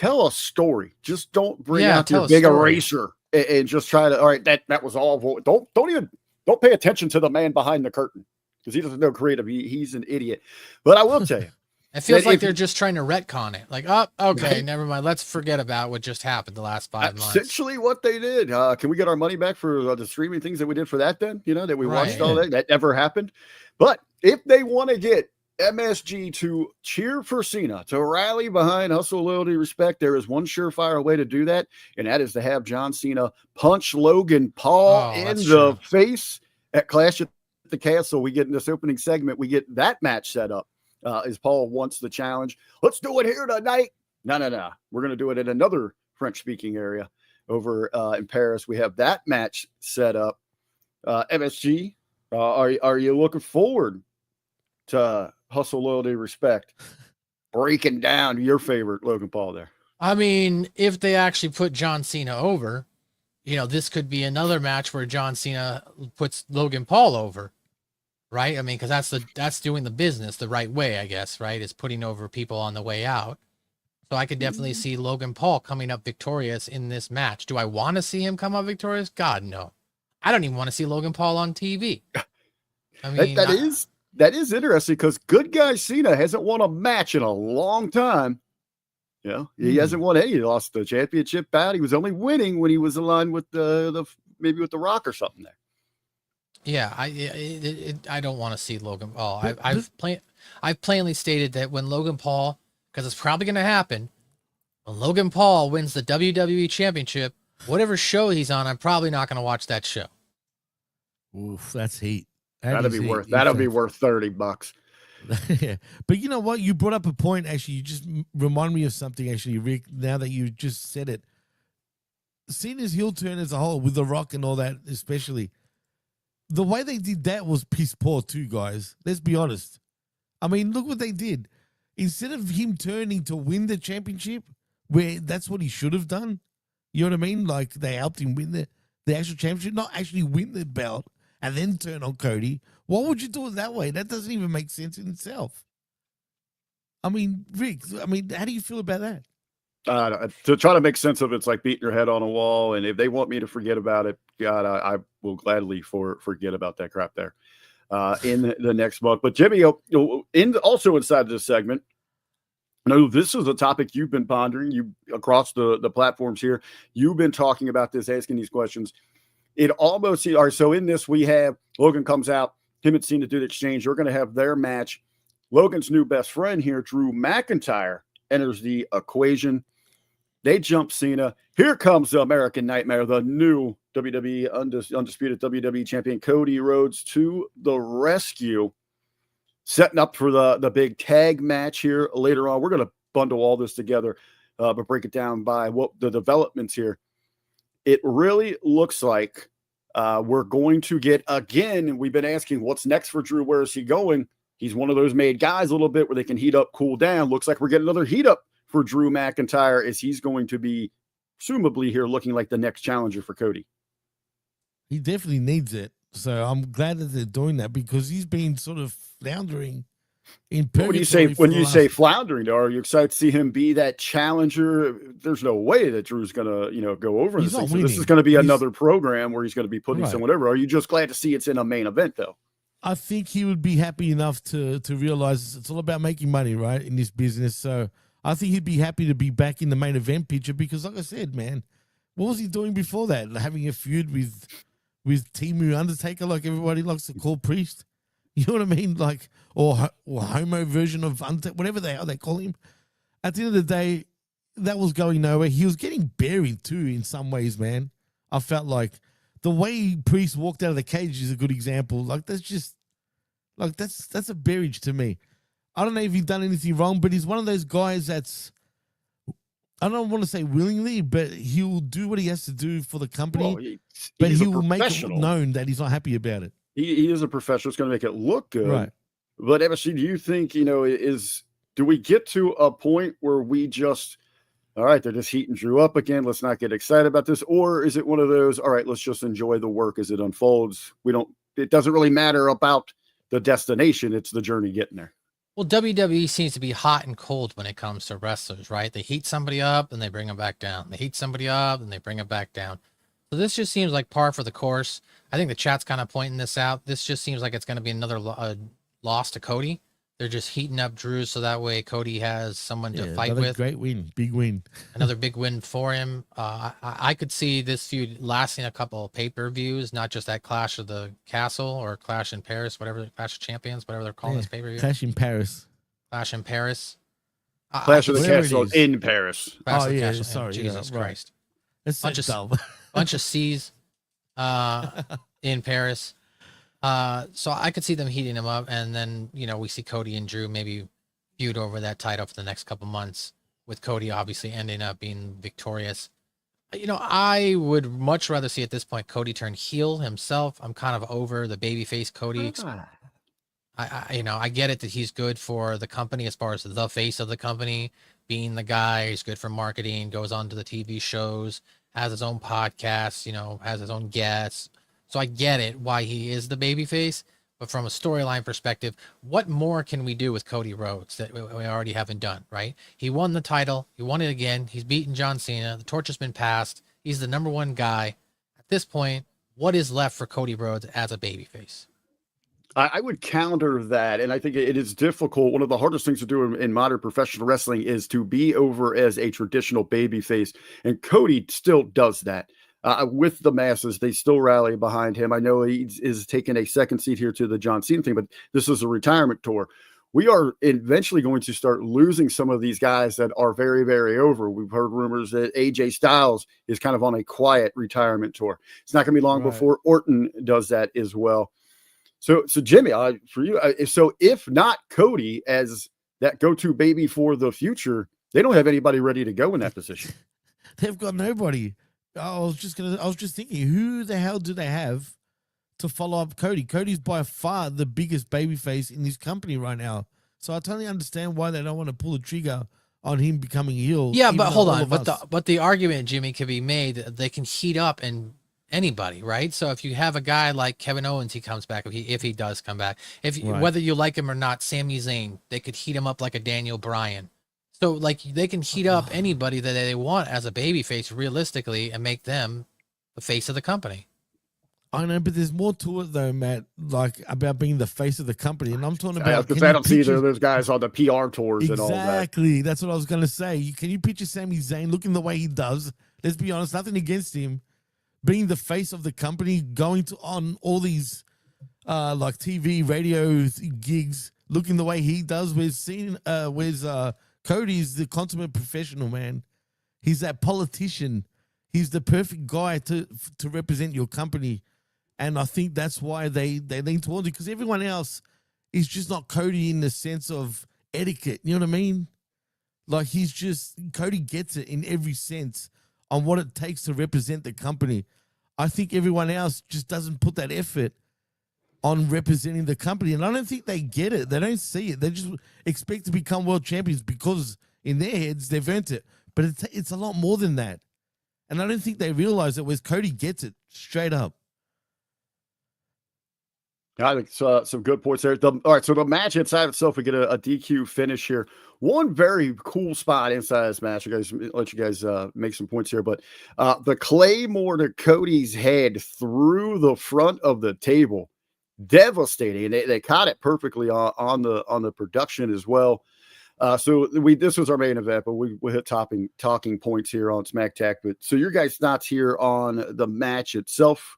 a story. Just don't bring out your big eraser and just try to, all right, that was all. Don't pay attention to the man behind the curtain because he doesn't know creative. He's an idiot. But I will tell you. It feels like they're just trying to retcon it. Like, oh, okay, right? Never mind. Let's forget about what just happened the last 5 months. Essentially what they did. Can we get our money back for the streaming things that we did for that then? That we watched all that? That never happened. But if they want to get MSG to cheer for Cena, to rally behind hustle, loyalty, respect, there is one surefire way to do that, and that is to have John Cena punch Logan Paul in the face at Clash at the Castle. We get in this opening segment, we get that match set up as Paul wants the challenge. Let's do it here tonight. No. We're going to do it in another French-speaking area over in Paris. We have that match set up. MSG, are you looking forward to hustle, loyalty, respect, breaking down your favorite Logan Paul there? I mean, if they actually put John Cena over, this could be another match where John Cena puts Logan Paul over, right? I mean, because that's doing the business the right way, I guess, right? Is putting over people on the way out. So I could definitely see Logan Paul coming up victorious in this match. Do I want to see him come up victorious? God, no. I don't even want to see Logan Paul on TV. I mean, that is interesting because good guy Cena hasn't won a match in a long time. He hasn't won any. He lost the championship bout. He was only winning when he was aligned with maybe with the Rock or something there. Yeah, I don't want to see Logan Paul. I've plainly stated that when Logan Paul, because it's probably going to happen. When Logan Paul wins the WWE Championship, whatever show he's on, I'm probably not going to watch that show. Oof, that's heat. That'll be worth $30. Yeah. But you know what? You brought up a point, actually. You just remind me of something, actually, Rick, now that you just said it. Cena's heel turn as a whole, with The Rock and all that, especially. The way they did that was piss poor too, guys. Let's be honest. I mean, look what they did. Instead of him turning to win the championship, where that's what he should have done, you know what I mean? Like, they helped him win the actual championship, not actually win the belt and then turn on Cody. Why would you do it that way? That doesn't even make sense in itself. I mean, Rick, how do you feel about that? To try to make sense of it's like beating your head on a wall. And if they want me to forget about it, God, I will gladly forget about that crap there in the next month. But Jimmy, also inside this segment, I know this is a topic you've been pondering across the platforms here. You've been talking about this, asking these questions. It almost so in this we have Logan comes out, him and Cena do the exchange. They're going to have their match. Logan's new best friend here, Drew McIntyre, enters the equation. They jump Cena. Here comes the American Nightmare, the new WWE undisputed WWE champion Cody Rhodes to the rescue, setting up for the big tag match here later on. We're going to bundle all this together, but break it down by what the developments here. It really looks like we're going to get, again, we've been asking what's next for Drew. Where is he going? He's one of those made guys a little bit where they can heat up, cool down. Looks like we're getting another heat up for Drew McIntyre, as he's going to be presumably here looking like the next challenger for Cody. He definitely needs it. So I'm glad that they're doing that, because he's been sort of floundering in purgatory. When you say floundering, though, are you excited to see him be that challenger? There's no way that Drew's going to, go over this thing. So this is going to be another program where he's going to be putting someone over. Are you just glad to see it's in a main event, though? I think he would be happy enough to realize it's all about making money, right, in this business. So I think he'd be happy to be back in the main event picture, because, like I said, man, what was he doing before that? Having a feud with Timu Undertaker, like everybody likes to call Priest. You know what I mean? Like, or homo version of Undertaker, whatever they call him. At the end of the day, that was going nowhere. He was getting buried too in some ways, man. I felt like the way Priest walked out of the cage is a good example. Like, that's a buriage to me. I don't know if he's done anything wrong, but he's one of those guys that's, I don't want to say willingly, but he'll do what he has to do for the company. But he will make it known that he's not happy about it. He is a professional. It's going to make it look good. Right. But MSG, do you think, do we get to a point where we just, all right, they're just heating Drew up again, let's not get excited about this? Or is it one of those, all right, let's just enjoy the work as it unfolds? It doesn't really matter about the destination. It's the journey getting there. Well, WWE seems to be hot and cold when it comes to wrestlers, right? They heat somebody up and they bring them back down. They heat somebody up and they bring them back down. So this just seems like par for the course. I think the chat's kind of pointing this out. This just seems like it's going to be another loss to Cody. They're just heating up Drew so that way Cody has someone to fight with. Great win. Big win. Another big win for him. I could see this feud lasting a couple of pay-per-views, not just that Clash of the Castle or Clash in Paris, whatever, Clash of Champions, whatever they're calling this pay-per-view. Clash in Paris. Clash in Paris. Clash of the Castle in Paris. Sorry. Jesus Christ. That's bunch of C's in Paris. So I could see them heating him up, and then we see Cody and Drew maybe feud over that title for the next couple months, with Cody obviously ending up being victorious. I would much rather see at this point Cody turn heel himself. I'm kind of over the babyface Cody. I get it that he's good for the company as far as the face of the company, being the guy. He's good for marketing, goes on to the TV shows, has his own podcast, has his own guests. So I get it why he is the babyface. But from a storyline perspective, what more can we do with Cody Rhodes that we already haven't done, right? He won the title. He won it again. He's beaten John Cena. The torch has been passed. He's the number one guy. At this point, what is left for Cody Rhodes as a babyface? I would counter that, and I think it is difficult. One of the hardest things to do in modern professional wrestling is to be over as a traditional babyface, and Cody still does that. With the masses, they still rally behind him. I know he is taking a second seat here to the John Cena thing, but this is a retirement tour. we are eventually going to start losing some of these guys that are very, very over. We've heard rumors that AJ Styles is kind of on a quiet retirement tour. It's not going to be long before Orton does that as well. So Jimmy, for you, so if not Cody as that go-to baby for the future, they don't have anybody ready to go in that position. They've got nobody. I was just thinking, who the hell do they have to follow up Cody? Cody's by far the biggest babyface in this company right now. So I totally understand why they don't want to pull the trigger on him becoming heel. Yeah, but hold on. But the argument, Jimmy, could be made that they can heat up and anybody, right? So if you have a guy like Kevin Owens, he comes back, if he does come back, whether you like him or not, Sami Zayn, they could heat him up like a Daniel Bryan. So like they can heat up anybody that they want as a babyface realistically and make them the face of the company. I know, but there's more to it though, Matt, like about being the face of the company. And I'm talking about because I don't see those guys on the PR tours and all that. Exactly. That's what I was going to say. Can you picture Sami Zayn looking the way he does? Let's be honest, nothing against him. Being the face of the company, going on all these like TV, radio gigs, looking the way he does. Where's Cody's the consummate professional, man. He's that politician. He's the perfect guy to represent your company. And I think that's why they lean towards it, because everyone else is just not Cody in the sense of etiquette. You know what I mean? Like Cody gets it in every sense on what it takes to represent the company. I think everyone else just doesn't put that effort on representing the company. And I don't think they get it. They don't see it. They just expect to become world champions because in their heads, they've earned it. But it's a lot more than that. And I don't think they realize that whereas Cody gets it straight up. I think some good points there. All right, so the match inside itself, we get a DQ finish here. One very cool spot inside this match. Let you guys make some points here, but the Claymore to Cody's head through the front of the table, devastating. They caught it perfectly on the production as well. So this was our main event, but we hit talking points here on SmackTack. But so your guys' thoughts here on the match itself.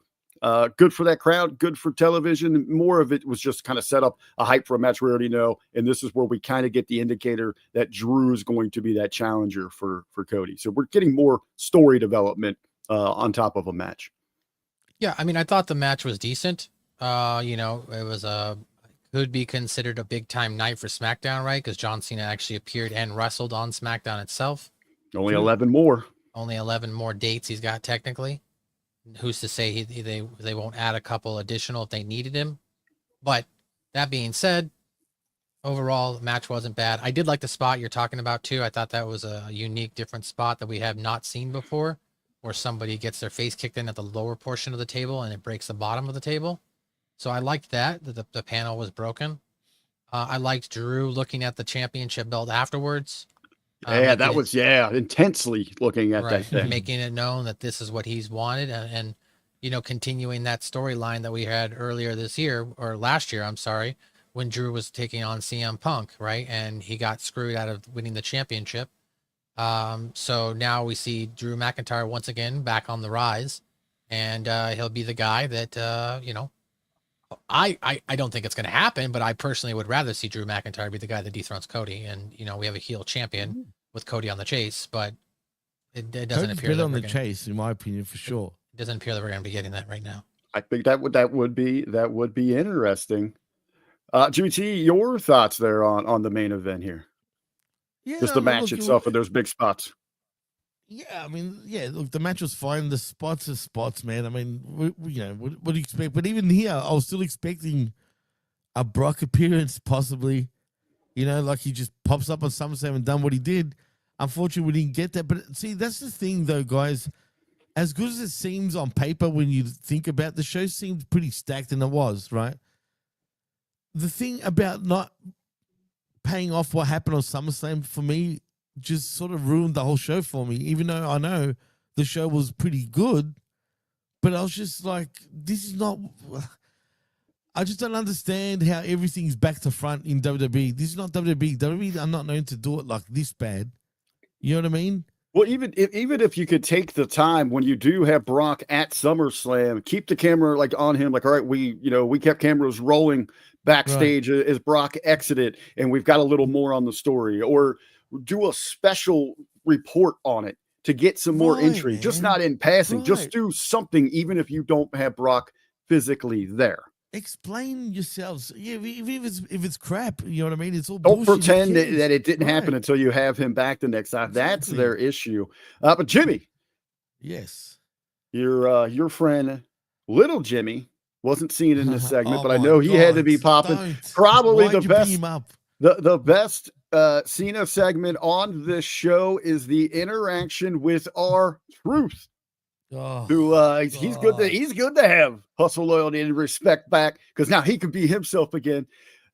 Good for that crowd, good for television. More of it was just kind of set up a hype for a match we already know. And this is where we kind of get the indicator that Drew is going to be that challenger for Cody. So we're getting more story development on top of a match. Yeah, I mean, I thought the match was decent. It was could be considered a big time night for SmackDown, right? Because John Cena actually appeared and wrestled on SmackDown itself. Only 11 more. Only 11 more dates he's got technically. Who's to say they won't add a couple additional if they needed him? But that being said, overall, the match wasn't bad. I did like the spot you're talking about too. I thought that was a unique, different spot that we have not seen before, where somebody gets their face kicked in at the lower portion of the table and it breaks the bottom of the table. So I liked that the panel was broken. I liked Drew looking at the championship belt afterwards. That was intensely looking at that thing. Making it known that this is what he's wanted and continuing that storyline that we had earlier this year or last year, I'm sorry, when Drew was taking on CM Punk, right? And he got screwed out of winning the championship. So now we see Drew McIntyre once again back on the rise, and he'll be the guy that I don't think it's going to happen, but I personally would rather see Drew McIntyre be the guy that dethrones Cody. And, we have a heel champion with Cody on the chase, but it doesn't appear that on the chase, in my opinion, for sure. It doesn't appear that we're going to be getting that right now. I think that would be interesting. Jimmy T, your thoughts there on the main event here? Yeah, just the match itself and those big spots. Yeah, I mean, look, the match was fine. The spots are spots, man. I mean, what do you expect? But even here, I was still expecting a Brock appearance, possibly. Like he just pops up on SummerSlam and done what he did. Unfortunately, we didn't get that. But see, that's the thing, though, guys. As good as it seems on paper when you think about the show, seemed pretty stacked, and it was, right? The thing about not paying off what happened on SummerSlam for me just sort of ruined the whole show for me, even though I know the show was pretty good. But I was just like, this is not... I just don't understand how everything's back to front in WWE. This is not WWE. WWE are not known to do it like this bad. You know what I mean? Well, even if you could take the time when you do have Brock at SummerSlam, keep the camera like on him, like, all right, we kept cameras rolling backstage as Brock exited, and we've got a little more on the story, or do a special report on it to get some more intrigue, man. just not in passing. Just do something, even if you don't have Brock physically there. Explain yourselves. Yeah, if it's crap, you know what I mean? It's all don't bullshit. pretend that it didn't happen until you have him back the next time. Exactly. That's their issue. But Jimmy, yes, your friend Little Jimmy wasn't seen in this segment, but I know he had to be popping. Probably the best. The best Cena segment on this show is the interaction with R-Truth. He's good to have hustle, loyalty, and respect back, because now he can be himself again.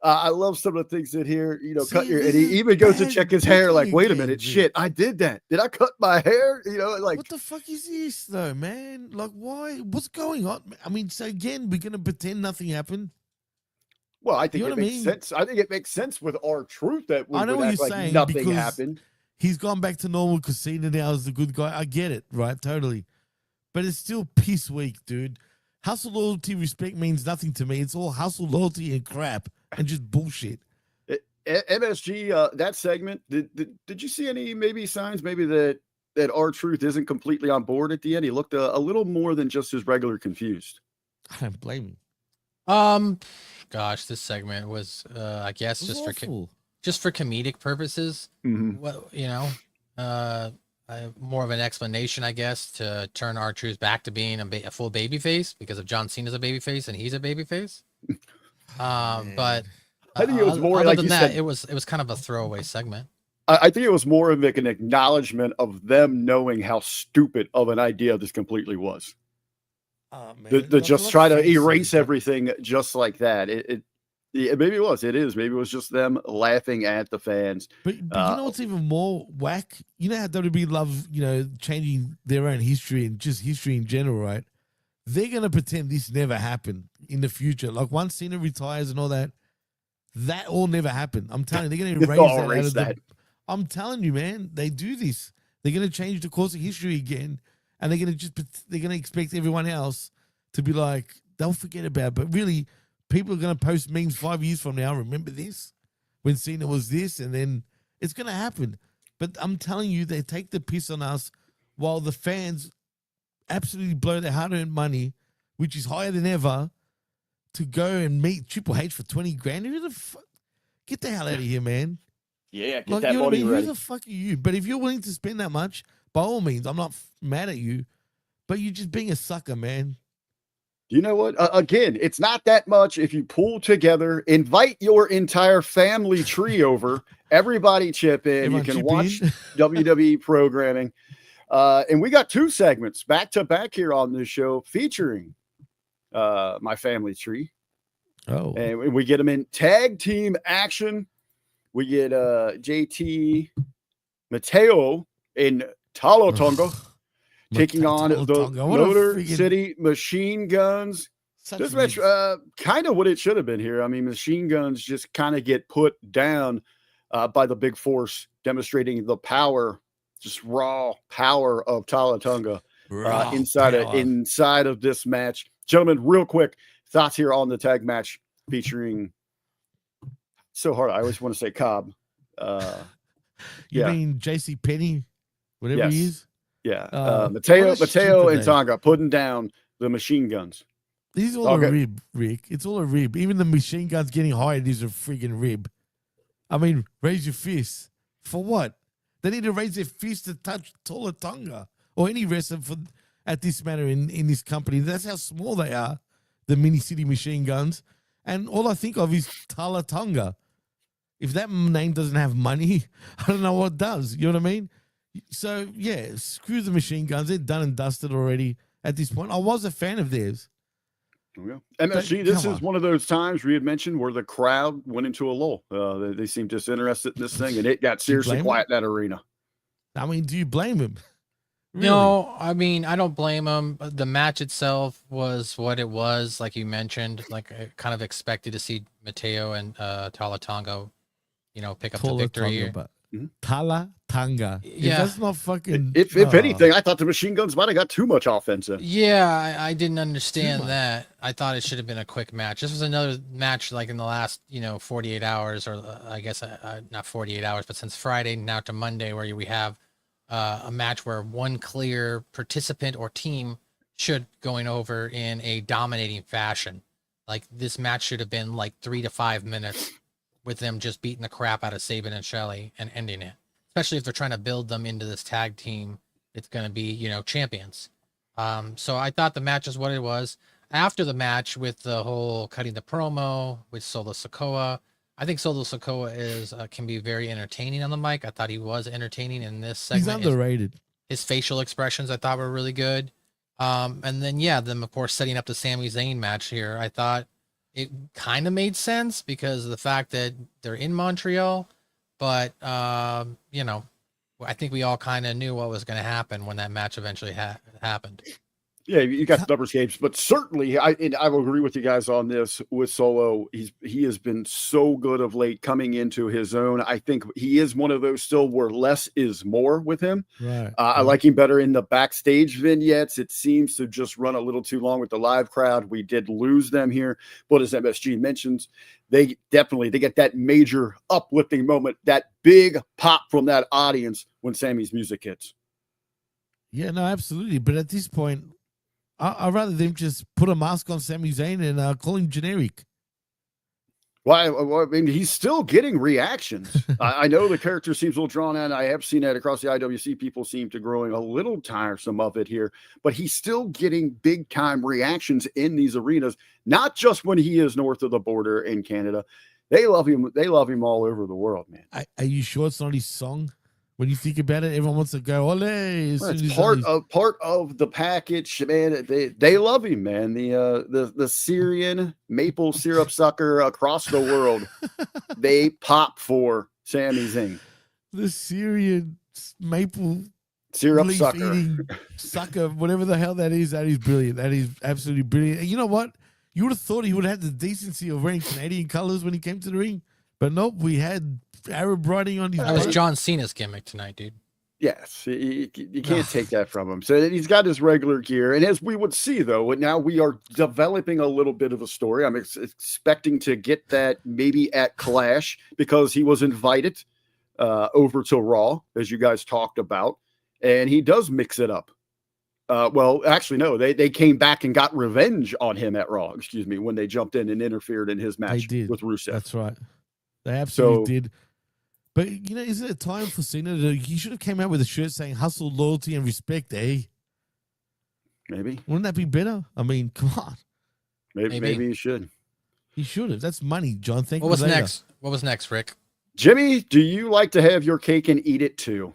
I love some of the things that here, and he even goes to check his hair, like, wait a minute, shit, I did that. Did I cut my hair? Like, what the fuck is this though, man? Like, why? What's going on? I mean, so again, we're gonna pretend nothing happened. Well, I think it makes sense. I think it makes sense with R-Truth that we would act like nothing happened. He's gone back to normal because Cena now is the good guy. I get it, right? Totally. But it's still piss weak, dude. Hustle, loyalty, respect means nothing to me. It's all hustle, loyalty, and crap, and just bullshit. MSG, that segment, did you see any maybe signs that R-Truth isn't completely on board at the end? He looked a little more than just his regular confused. I don't blame him. Gosh, this segment was, I guess, just for comedic purposes. Mm-hmm. Well, more of an explanation, I guess, to turn R-Truth back to being a full babyface, because of John Cena's a babyface and he's a babyface. But I think it was more, other like than you that, said, it was kind of a throwaway segment. I think it was more of like an acknowledgement of them knowing how stupid of an idea this completely was. To just try to erase everything just like that. Maybe it was. Maybe it was just them laughing at the fans. But you know what's even more whack? You know how WWE love, changing their own history and just history in general, right? They're going to pretend this never happened in the future. Like once Cena retires and all that all never happened. I'm telling you, they're going to erase that. I'm telling you, man, they do this. They're going to change the course of history again, and they're going to expect everyone else to be like, they'll forget about it. But really, people are going to post memes 5 years from now. Remember this? When Cena was this, and then it's going to happen. But I'm telling you, they take the piss on us while the fans absolutely blow their hard-earned money, which is higher than ever, to go and meet Triple H for 20 grand. Get the hell out of here, man. Yeah, get that money ready. Who the fuck are you? But if you're willing to spend that much, by all means, I'm not mad at you, but you're just being a sucker, man. You know what? Again, it's not that much. If you pull together, invite your entire family tree over, everybody chip in. You can watch WWE programming. And we got 2 segments back to back here on this show featuring my family tree. Oh, and we get them in tag team action. We get JT Mateo in Talo Tonga taking on the Motor City Machine Guns. This match, kind of what it should have been here. I mean, Machine Guns just kind of get put down by the Big Force, demonstrating the power, just raw power of Tala Tonga inside of this match. Gentlemen, real quick, thoughts here on the tag match featuring, so hard, I always want to say Cobb. You mean JC Penny, whatever he is? Yeah. Mateo and Tonga putting down the Machine Guns. This is all a rib, Rick. It's all a rib. Even the Machine Guns getting hired is a freaking rib. I mean, raise your fist. For what? They need to raise their fist to touch Tala Tonga or any wrestler at this matter in this company. That's how small they are, the Mini City Machine Guns. And all I think of is Tala Tonga. If that name doesn't have money, I don't know what does. You know what I mean? So, yeah, screw the Machine Guns. They're done and dusted already at this point. I was a fan of theirs. MSG, this is one of those times we had mentioned where the crowd went into a lull. They seemed disinterested in this thing, and it got seriously quiet in that arena. I mean, do you blame him? Really? No, I mean, I don't blame him. The match itself was what it was, like you mentioned. Like, I kind of expected to see Mateo and Tala Tonga, pick up the victory. Tala Tanga. Yeah. If that's not fucking. If anything, I thought the machine guns might have got too much offensive. Yeah, I didn't understand that. I thought it should have been a quick match. This was another match like in the last, 48 hours, or I guess not 48 hours, but since Friday now to Monday, where we have a match where one clear participant or team should going over in a dominating fashion. Like this match should have been like 3 to 5 minutes with them just beating the crap out of Sabin and Shelley and ending it. Especially if they're trying to build them into this tag team, it's going to be, champions. So I thought the match is what it was. After the match, with the whole cutting the promo with Solo Sikoa, I think Solo Sikoa can be very entertaining on the mic. I thought he was entertaining in this segment. He's underrated. His facial expressions I thought were really good. And then of course setting up the Sami Zayn match here, I thought it kind of made sense because of the fact that they're in Montreal. But, I think we all kind of knew what was going to happen when that match eventually happened. Yeah, you got the numbers games, but certainly I will agree with you guys on this with Solo. He has been so good of late coming into his own. I think he is one of those still where less is more with him. Right. I like him better in the backstage vignettes. It seems to just run a little too long with the live crowd. We did lose them here, but as MSG mentions, they get that major uplifting moment, that big pop from that audience when Sammy's music hits. Yeah, no, absolutely. But at this point, I'd rather them just put a mask on Sami Zayn and call him generic. Well, I mean, he's still getting reactions. I know the character seems a little drawn out. I have seen that across the IWC. People seem to growing a little tiresome of it here, but he's still getting big time reactions in these arenas, not just when he is north of the border in Canada. They love him. They love him all over the world, man. Are you sure it's not his song? When you think about it, everyone wants to go, ole. It's part of the package, man. They love him, man. The Syrian maple syrup sucker across the world, they pop for Sami Zayn. The Syrian maple syrup sucker, whatever the hell that is brilliant. That is absolutely brilliant. And you know what? You would have thought he would have had the decency of wearing Canadian colors when he came to the ring, but nope, we had Arab writing on his. That was John Cena's gimmick tonight, dude. Yes, you can't take that from him. So he's got his regular gear, and as we would see, though, now we are developing a little bit of a story. I'm expecting to get that maybe at Clash because he was invited over to Raw, as you guys talked about, and he does mix it up. Well, actually, no, they came back and got revenge on him at Raw. Excuse me, when they jumped in and interfered in his match with Rusev. That's right. They absolutely did. But, isn't it time for Cena he should have came out with a shirt saying hustle, loyalty, and respect, eh? Maybe. Wouldn't that be better? I mean, come on. Maybe he should. He should have. That's money, John. Thank you. What was next? What was next, Rick? Jimmy, do you like to have your cake and eat it too?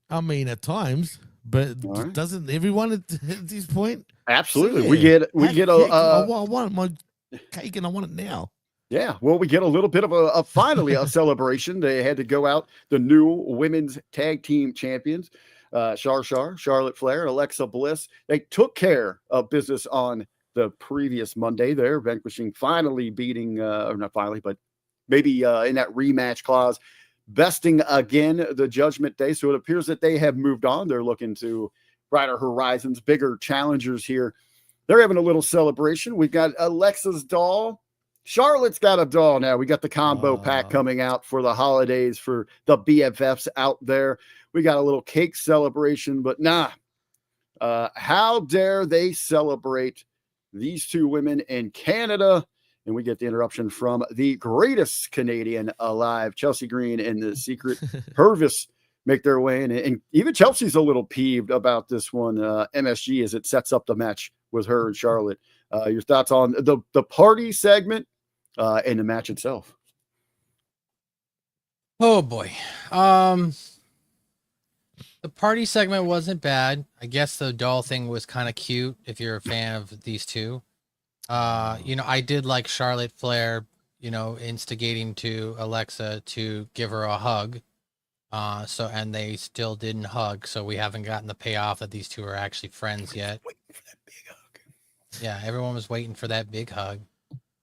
I mean, at times, but doesn't everyone at this point? Absolutely. So, yeah, we get I want my cake and I want it now. Yeah, well, we get a little bit of finally a celebration. They had to go out, the new women's tag team champions, Charlotte Flair and Alexa Bliss. They took care of business on the previous Monday there, finally beating, or not finally, but maybe in that rematch clause, besting again the Judgment Day. So it appears that they have moved on. They're looking to brighter horizons, bigger challengers here. They're having a little celebration. We've got Alexa's doll. Charlotte's got a doll now. We got the combo pack coming out for the holidays for the BFFs out there. We got a little cake celebration, but how dare they celebrate these two women in Canada? And we get the interruption from the greatest Canadian alive, Chelsea Green and the Secret Purvis make their way in. And even Chelsea's a little peeved about this one, MSG, as it sets up the match with her and Charlotte. Your thoughts on the party segment and the match itself? Oh boy. The party segment wasn't bad. I guess the doll thing was kind of cute if you're a fan of these two. I did like Charlotte Flair, instigating to Alexa to give her a hug. And they still didn't hug, so we haven't gotten the payoff that these two are actually friends yet. Yeah, everyone was waiting for that big hug.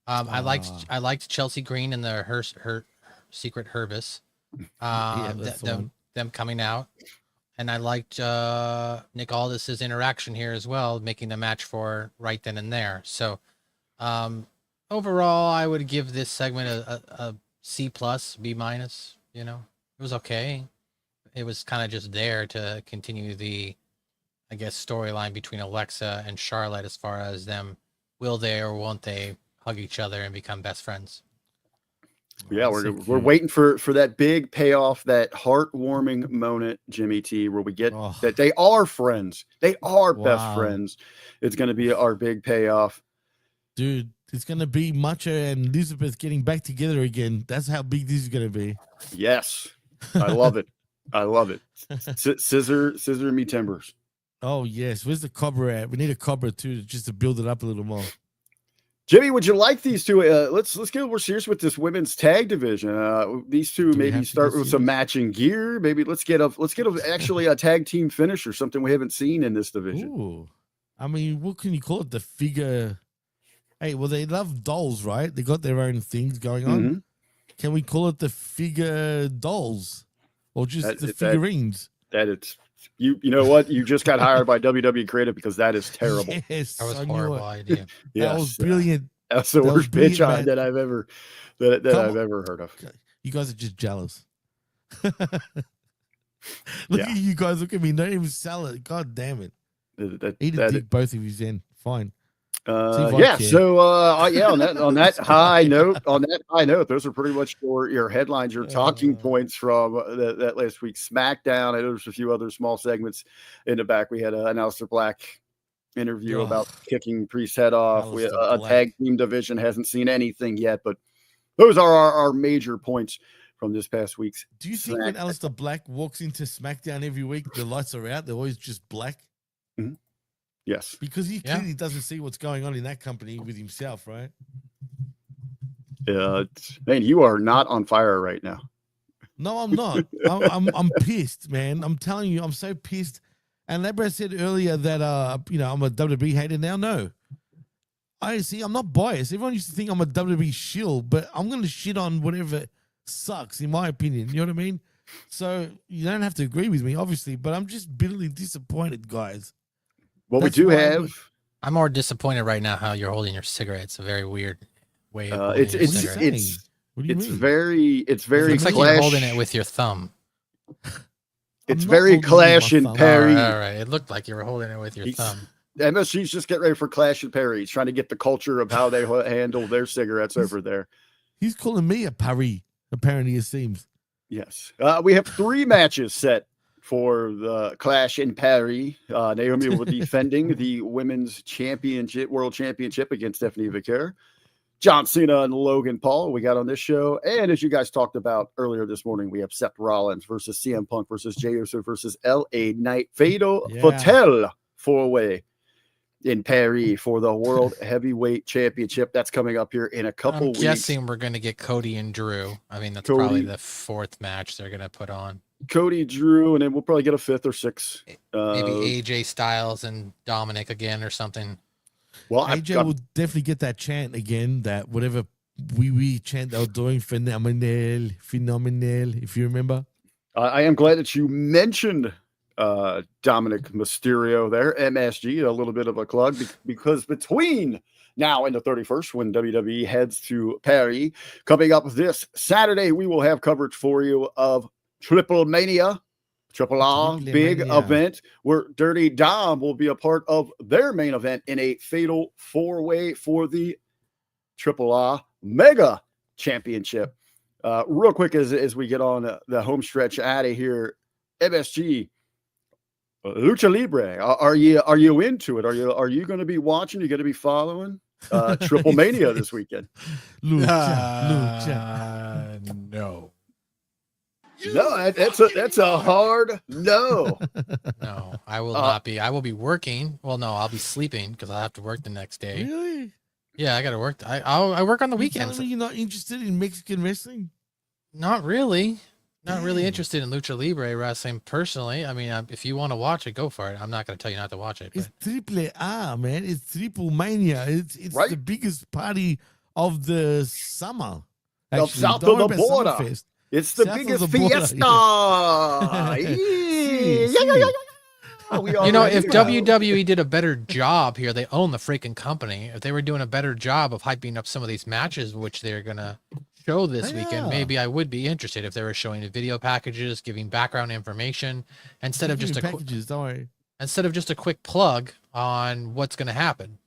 I liked Chelsea Green and her Secret Purvis. that's the one. Them coming out. And I liked Nick Aldis's interaction here as well, making the match for right then and there. So overall, I would give this segment a C+, B-. You know, it was okay. It was kind of just there to continue the, I guess, storyline between Alexa and Charlotte as far as them, will they or won't they hug each other and become best friends? Yeah, we're waiting for that big payoff, that heartwarming moment, Jimmy T, where we get that they are friends. They are best friends. It's going to be our big payoff. Dude, it's going to be Macho and Elizabeth getting back together again. That's how big this is going to be. Yes. I love it. I love it. Scissor me timbers. Oh, yes. Where's the cobra at? We need a cobra, too, just to build it up a little more. Jimmy, would you like these two? Let's get more serious with this women's tag division. These two maybe start with some matching gear. Maybe let's get actually a tag team finish or something we haven't seen in this division. Ooh. I mean, what can you call it? The figure. Hey, well, they love dolls, right? They got their own things going on. Mm-hmm. Can we call it the figure dolls or just the figurines? You know what? You just got hired by WWE Creative because that is terrible. Yes, that was a horrible idea. That was brilliant. That's the worst pitch that I've ever heard of. You guys are just jealous. Look at you guys. Look at me. Don't even sell it. God damn it. Eat a dick, both of you then. Fine. On that high note, those are pretty much your headlines, your talking points from that last week's SmackDown. I know there's a few other small segments in the back. We had an Aleister Black interview about kicking Priest's head off. A tag team division hasn't seen anything yet, but those are our major points from this past week's. Do you think when Aleister Black walks into SmackDown every week, the lights are out? They're always just black? Mm-hmm. Yes. Because he clearly doesn't see what's going on in that company with himself, right? Man, you are not on fire right now. No, I'm not. I'm pissed, man. I'm telling you, I'm so pissed. And Labra said earlier that I'm a WWE hater now. No. I'm not biased. Everyone used to think I'm a WWE shill, but I'm gonna shit on whatever sucks, in my opinion. You know what I mean? So you don't have to agree with me, obviously, but I'm just bitterly disappointed, guys. Well, we do have. I'm more disappointed right now how you're holding your cigarette. It's a very weird way of it's very it looks like you're holding it with your thumb. It's very Clash and Perry. All right. It looked like you were holding it with your thumb. MSG's just getting ready for Clash and Perry. He's trying to get the culture of how they handle their cigarettes over there. He's calling me a Perry, apparently, it seems. Yes. We have 3 matches set for the Clash and Perry. Naomi will be defending the women's world championship against Stephanie Vicaire. John Cena and Logan Paul we got on this show. And as you guys talked about earlier this morning, we have Seth Rollins versus CM Punk versus Jey Uso versus LA Knight. Fatal 4-way in Paris for the World Heavyweight Championship. That's coming up here in a couple weeks. I'm guessing we're going to get Cody and Drew. I mean, that's probably the 4th match they're going to put on. Cody, Drew, and then we'll probably get a 5th or 6th. Maybe AJ Styles and Dominic again or something. Well, AJ will definitely get that chant again, that whatever we chant they were doing, phenomenal, if you remember. I am glad that you mentioned Dominic Mysterio there, MSG, a little bit of a plug, because between now and the 31st, when WWE heads to Paris, coming up this Saturday, we will have coverage for you of Triple Mania, Triple R, big event where Dirty Dom will be a part of their main event in a fatal 4-way for the Triple R Mega Championship. Real quick as we get on the home stretch out of here, MSG, Lucha Libre. Are you into it? Are you going to be watching? Are you going to be following Triple Mania this weekend? Lucha. No. No, that's a hard no. No, I will not be. I will be working. Well, no, I'll be sleeping because I'll have to work the next day. Really? Yeah, I got to work. I work on the weekends. You're not interested in Mexican wrestling? Not really. Not really interested in Lucha Libre wrestling personally. I mean, if you want to watch it, go for it. I'm not going to tell you not to watch it. It's Triple R, man. It's Triple Mania. It's the biggest party of the summer. South of the border. It's the South of biggest the border, fiesta. You know, if WWE did a better job here, they own the freaking company. If they were doing a better job of hyping up some of these matches, which they're gonna show this weekend, maybe I would be interested if they were showing the video packages, giving background information instead of just a quick plug on what's gonna happen.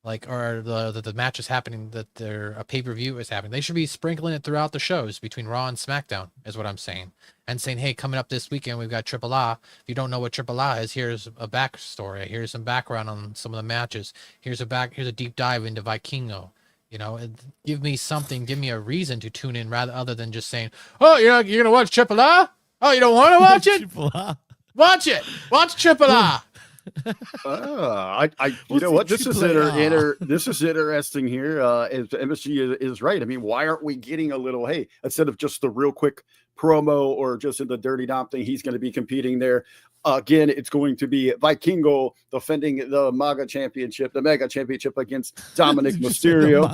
Like, or the match is happening, that a pay-per-view is happening. They should be sprinkling it throughout the shows between Raw and SmackDown, is what I'm saying. And saying, hey, coming up this weekend, we've got Triple A. If you don't know what Triple A is, here's a backstory. Here's some background on some of the matches. Here's a deep dive into Vikingo. You know, give me something, give me a reason to tune in rather than just saying, oh, you're going to watch Triple A? Oh, you don't want to watch it? Watch it. Watch Triple A. You know what? This is interesting here. As MSG is right. I mean, why aren't we getting a little, hey, instead of just the real quick promo or just in the Dirty Dom thing, he's going to be competing there. Again, it's going to be Vikingo defending the Mega Championship against Dominic Mysterio,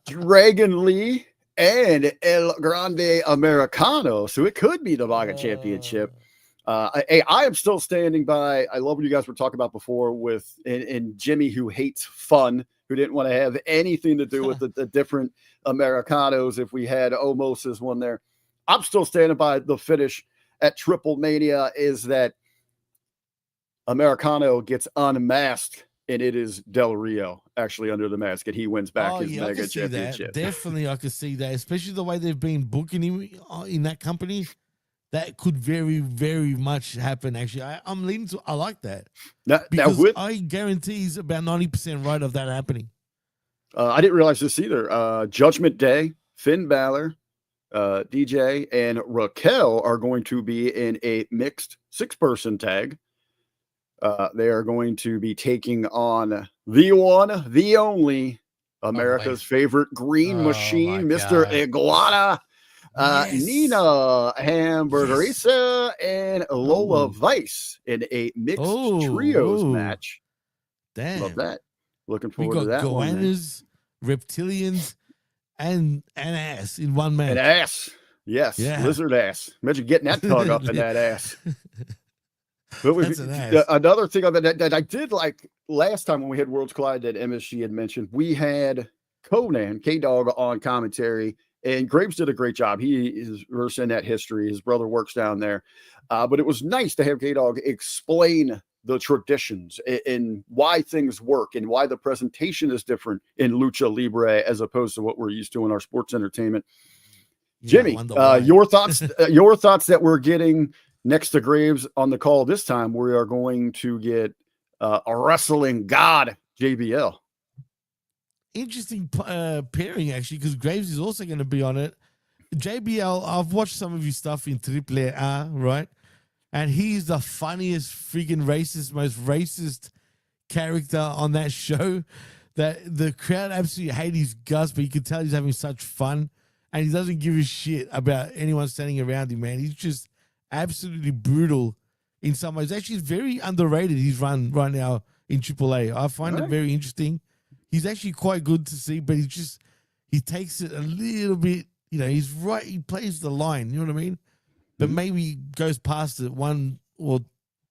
Dragon Lee, and El Grande Americano. So it could be the Mega Championship. I am still standing by. I love what you guys were talking about before with and Jimmy, who hates fun, who didn't want to have anything to do with the different Americanos. If we had Omos as one there, I'm still standing by the finish at Triple Mania is that Americano gets unmasked and it is Del Rio actually under the mask and he wins back his Mega Championship. Definitely, I could see that, especially the way they've been booking him in that company. That could very, very much happen. Actually, I'm leaning to. I like that because I guarantee he's about 90% right of that happening. I didn't realize this either. Judgment Day, Finn Balor, DJ, and Raquel are going to be in a mixed 6-person tag. They are going to be taking on the one, the only, America's favorite Green Machine, Mr. Iguana. Nina Hamburgerisa and Lola Vice in a mixed trios match. Damn. Love that. Looking forward to that. Goannas, reptilians, and ass in one match. An ass. Yes. Yeah. Lizard ass. Imagine getting that tongue up in that ass. But That's an ass. Another thing that I did like last time when we had Worlds Collide that MSG had mentioned, we had Conan, K-Dog on commentary. And Graves did a great job. He is versed in that history. His brother works down there. But it was nice to have K-Dog explain the traditions and why things work and why the presentation is different in Lucha Libre as opposed to what we're used to in our sports entertainment. Jimmy, your thoughts that we're getting next to Graves on the call this time, we are going to get a wrestling god, JBL. Interesting pairing, actually, because Graves is also going to be on it. JBL, I've watched some of his stuff in Triple A, right? And he's the funniest freaking most racist character on that show that the crowd absolutely hate his guts, but you can tell he's having such fun and he doesn't give a shit about anyone standing around him, man. He's just absolutely brutal in some ways. Actually, it's very underrated, his run right now in Triple A. I find it very interesting. He's actually quite good to see, but he takes it a little bit, you know, he's right, he plays the line, you know what I mean? But maybe goes past it one or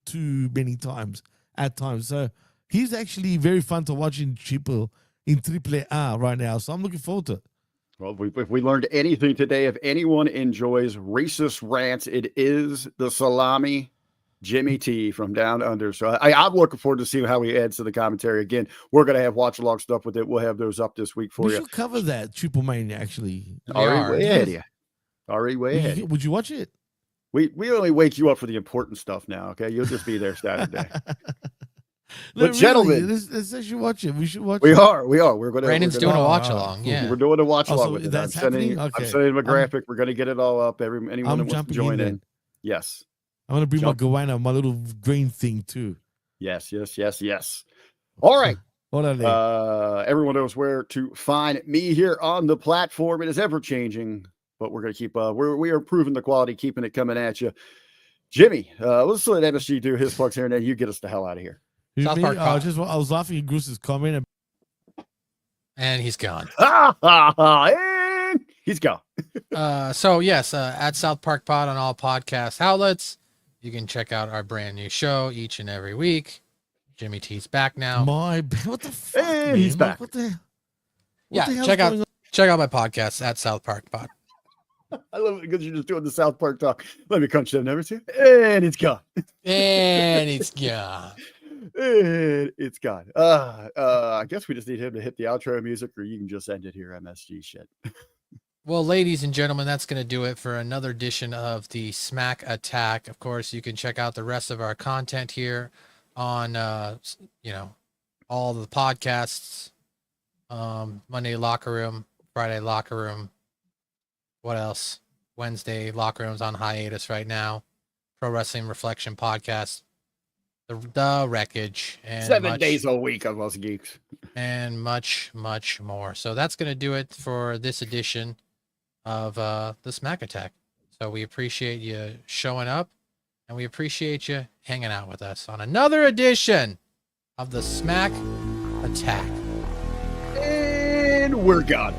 too many times at times. So he's actually very fun to watch in Triple A right now. So I'm looking forward to it. Well, if we learned anything today, if anyone enjoys racist rants, it is the Salami Jimmy T from Down Under. So I'm looking forward to seeing how he adds to the commentary. Again, we're going to have watch along stuff with it. We'll have those up this week for you. We should cover that Triple Mania, actually. Already way ahead of you. Already way ahead. Would you watch it? We only wake you up for the important stuff now, okay? You'll just be there Saturday. But gentlemen, let's actually watch it. We should watch it. We are. We're going to. Brandon's doing a watch along. Yeah, we're doing a watch along with it. I'm sending him a graphic. We're going to get it all up. Anyone that wants to join in. Yes. I'm going to bring my goanna, my little green thing too. Yes. All right. Hold on there. Everyone knows where to find me here on the platform. It is ever changing, but we're going to keep. We are improving the quality, keeping it coming at you. Jimmy, let's let MSG do his plugs here, and then you get us the hell out of here. South Park. I was laughing at Goose's comment, and he's gone. And he's gone. So yes, at South Park Pod on all podcast outlets. You can check out our brand new show each and every week. Jimmy T's back now. What the fuck? And man? he's back. What the Yeah, hell's check going out my podcast at South Park Pod. I love it because you're just doing the South Park talk. Let me crunch that number two. And it's gone. And it's gone. And it's gone. I guess we just need him to hit the outro music, or you can just end it here, MSG shit. Well, ladies and gentlemen, that's going to do it for another edition of the Smack Attack. Of course, you can check out the rest of our content here on, all the podcasts. Monday Locker Room, Friday Locker Room. What else? Wednesday Locker Room's on hiatus right now. Pro Wrestling Reflection Podcast. The Wreckage. And 7 days a week of us geeks. And much, much more. So that's going to do it for this edition of the Smack Attack. So we appreciate you showing up, and we appreciate you hanging out with us on another edition of the Smack Attack. And we're gone.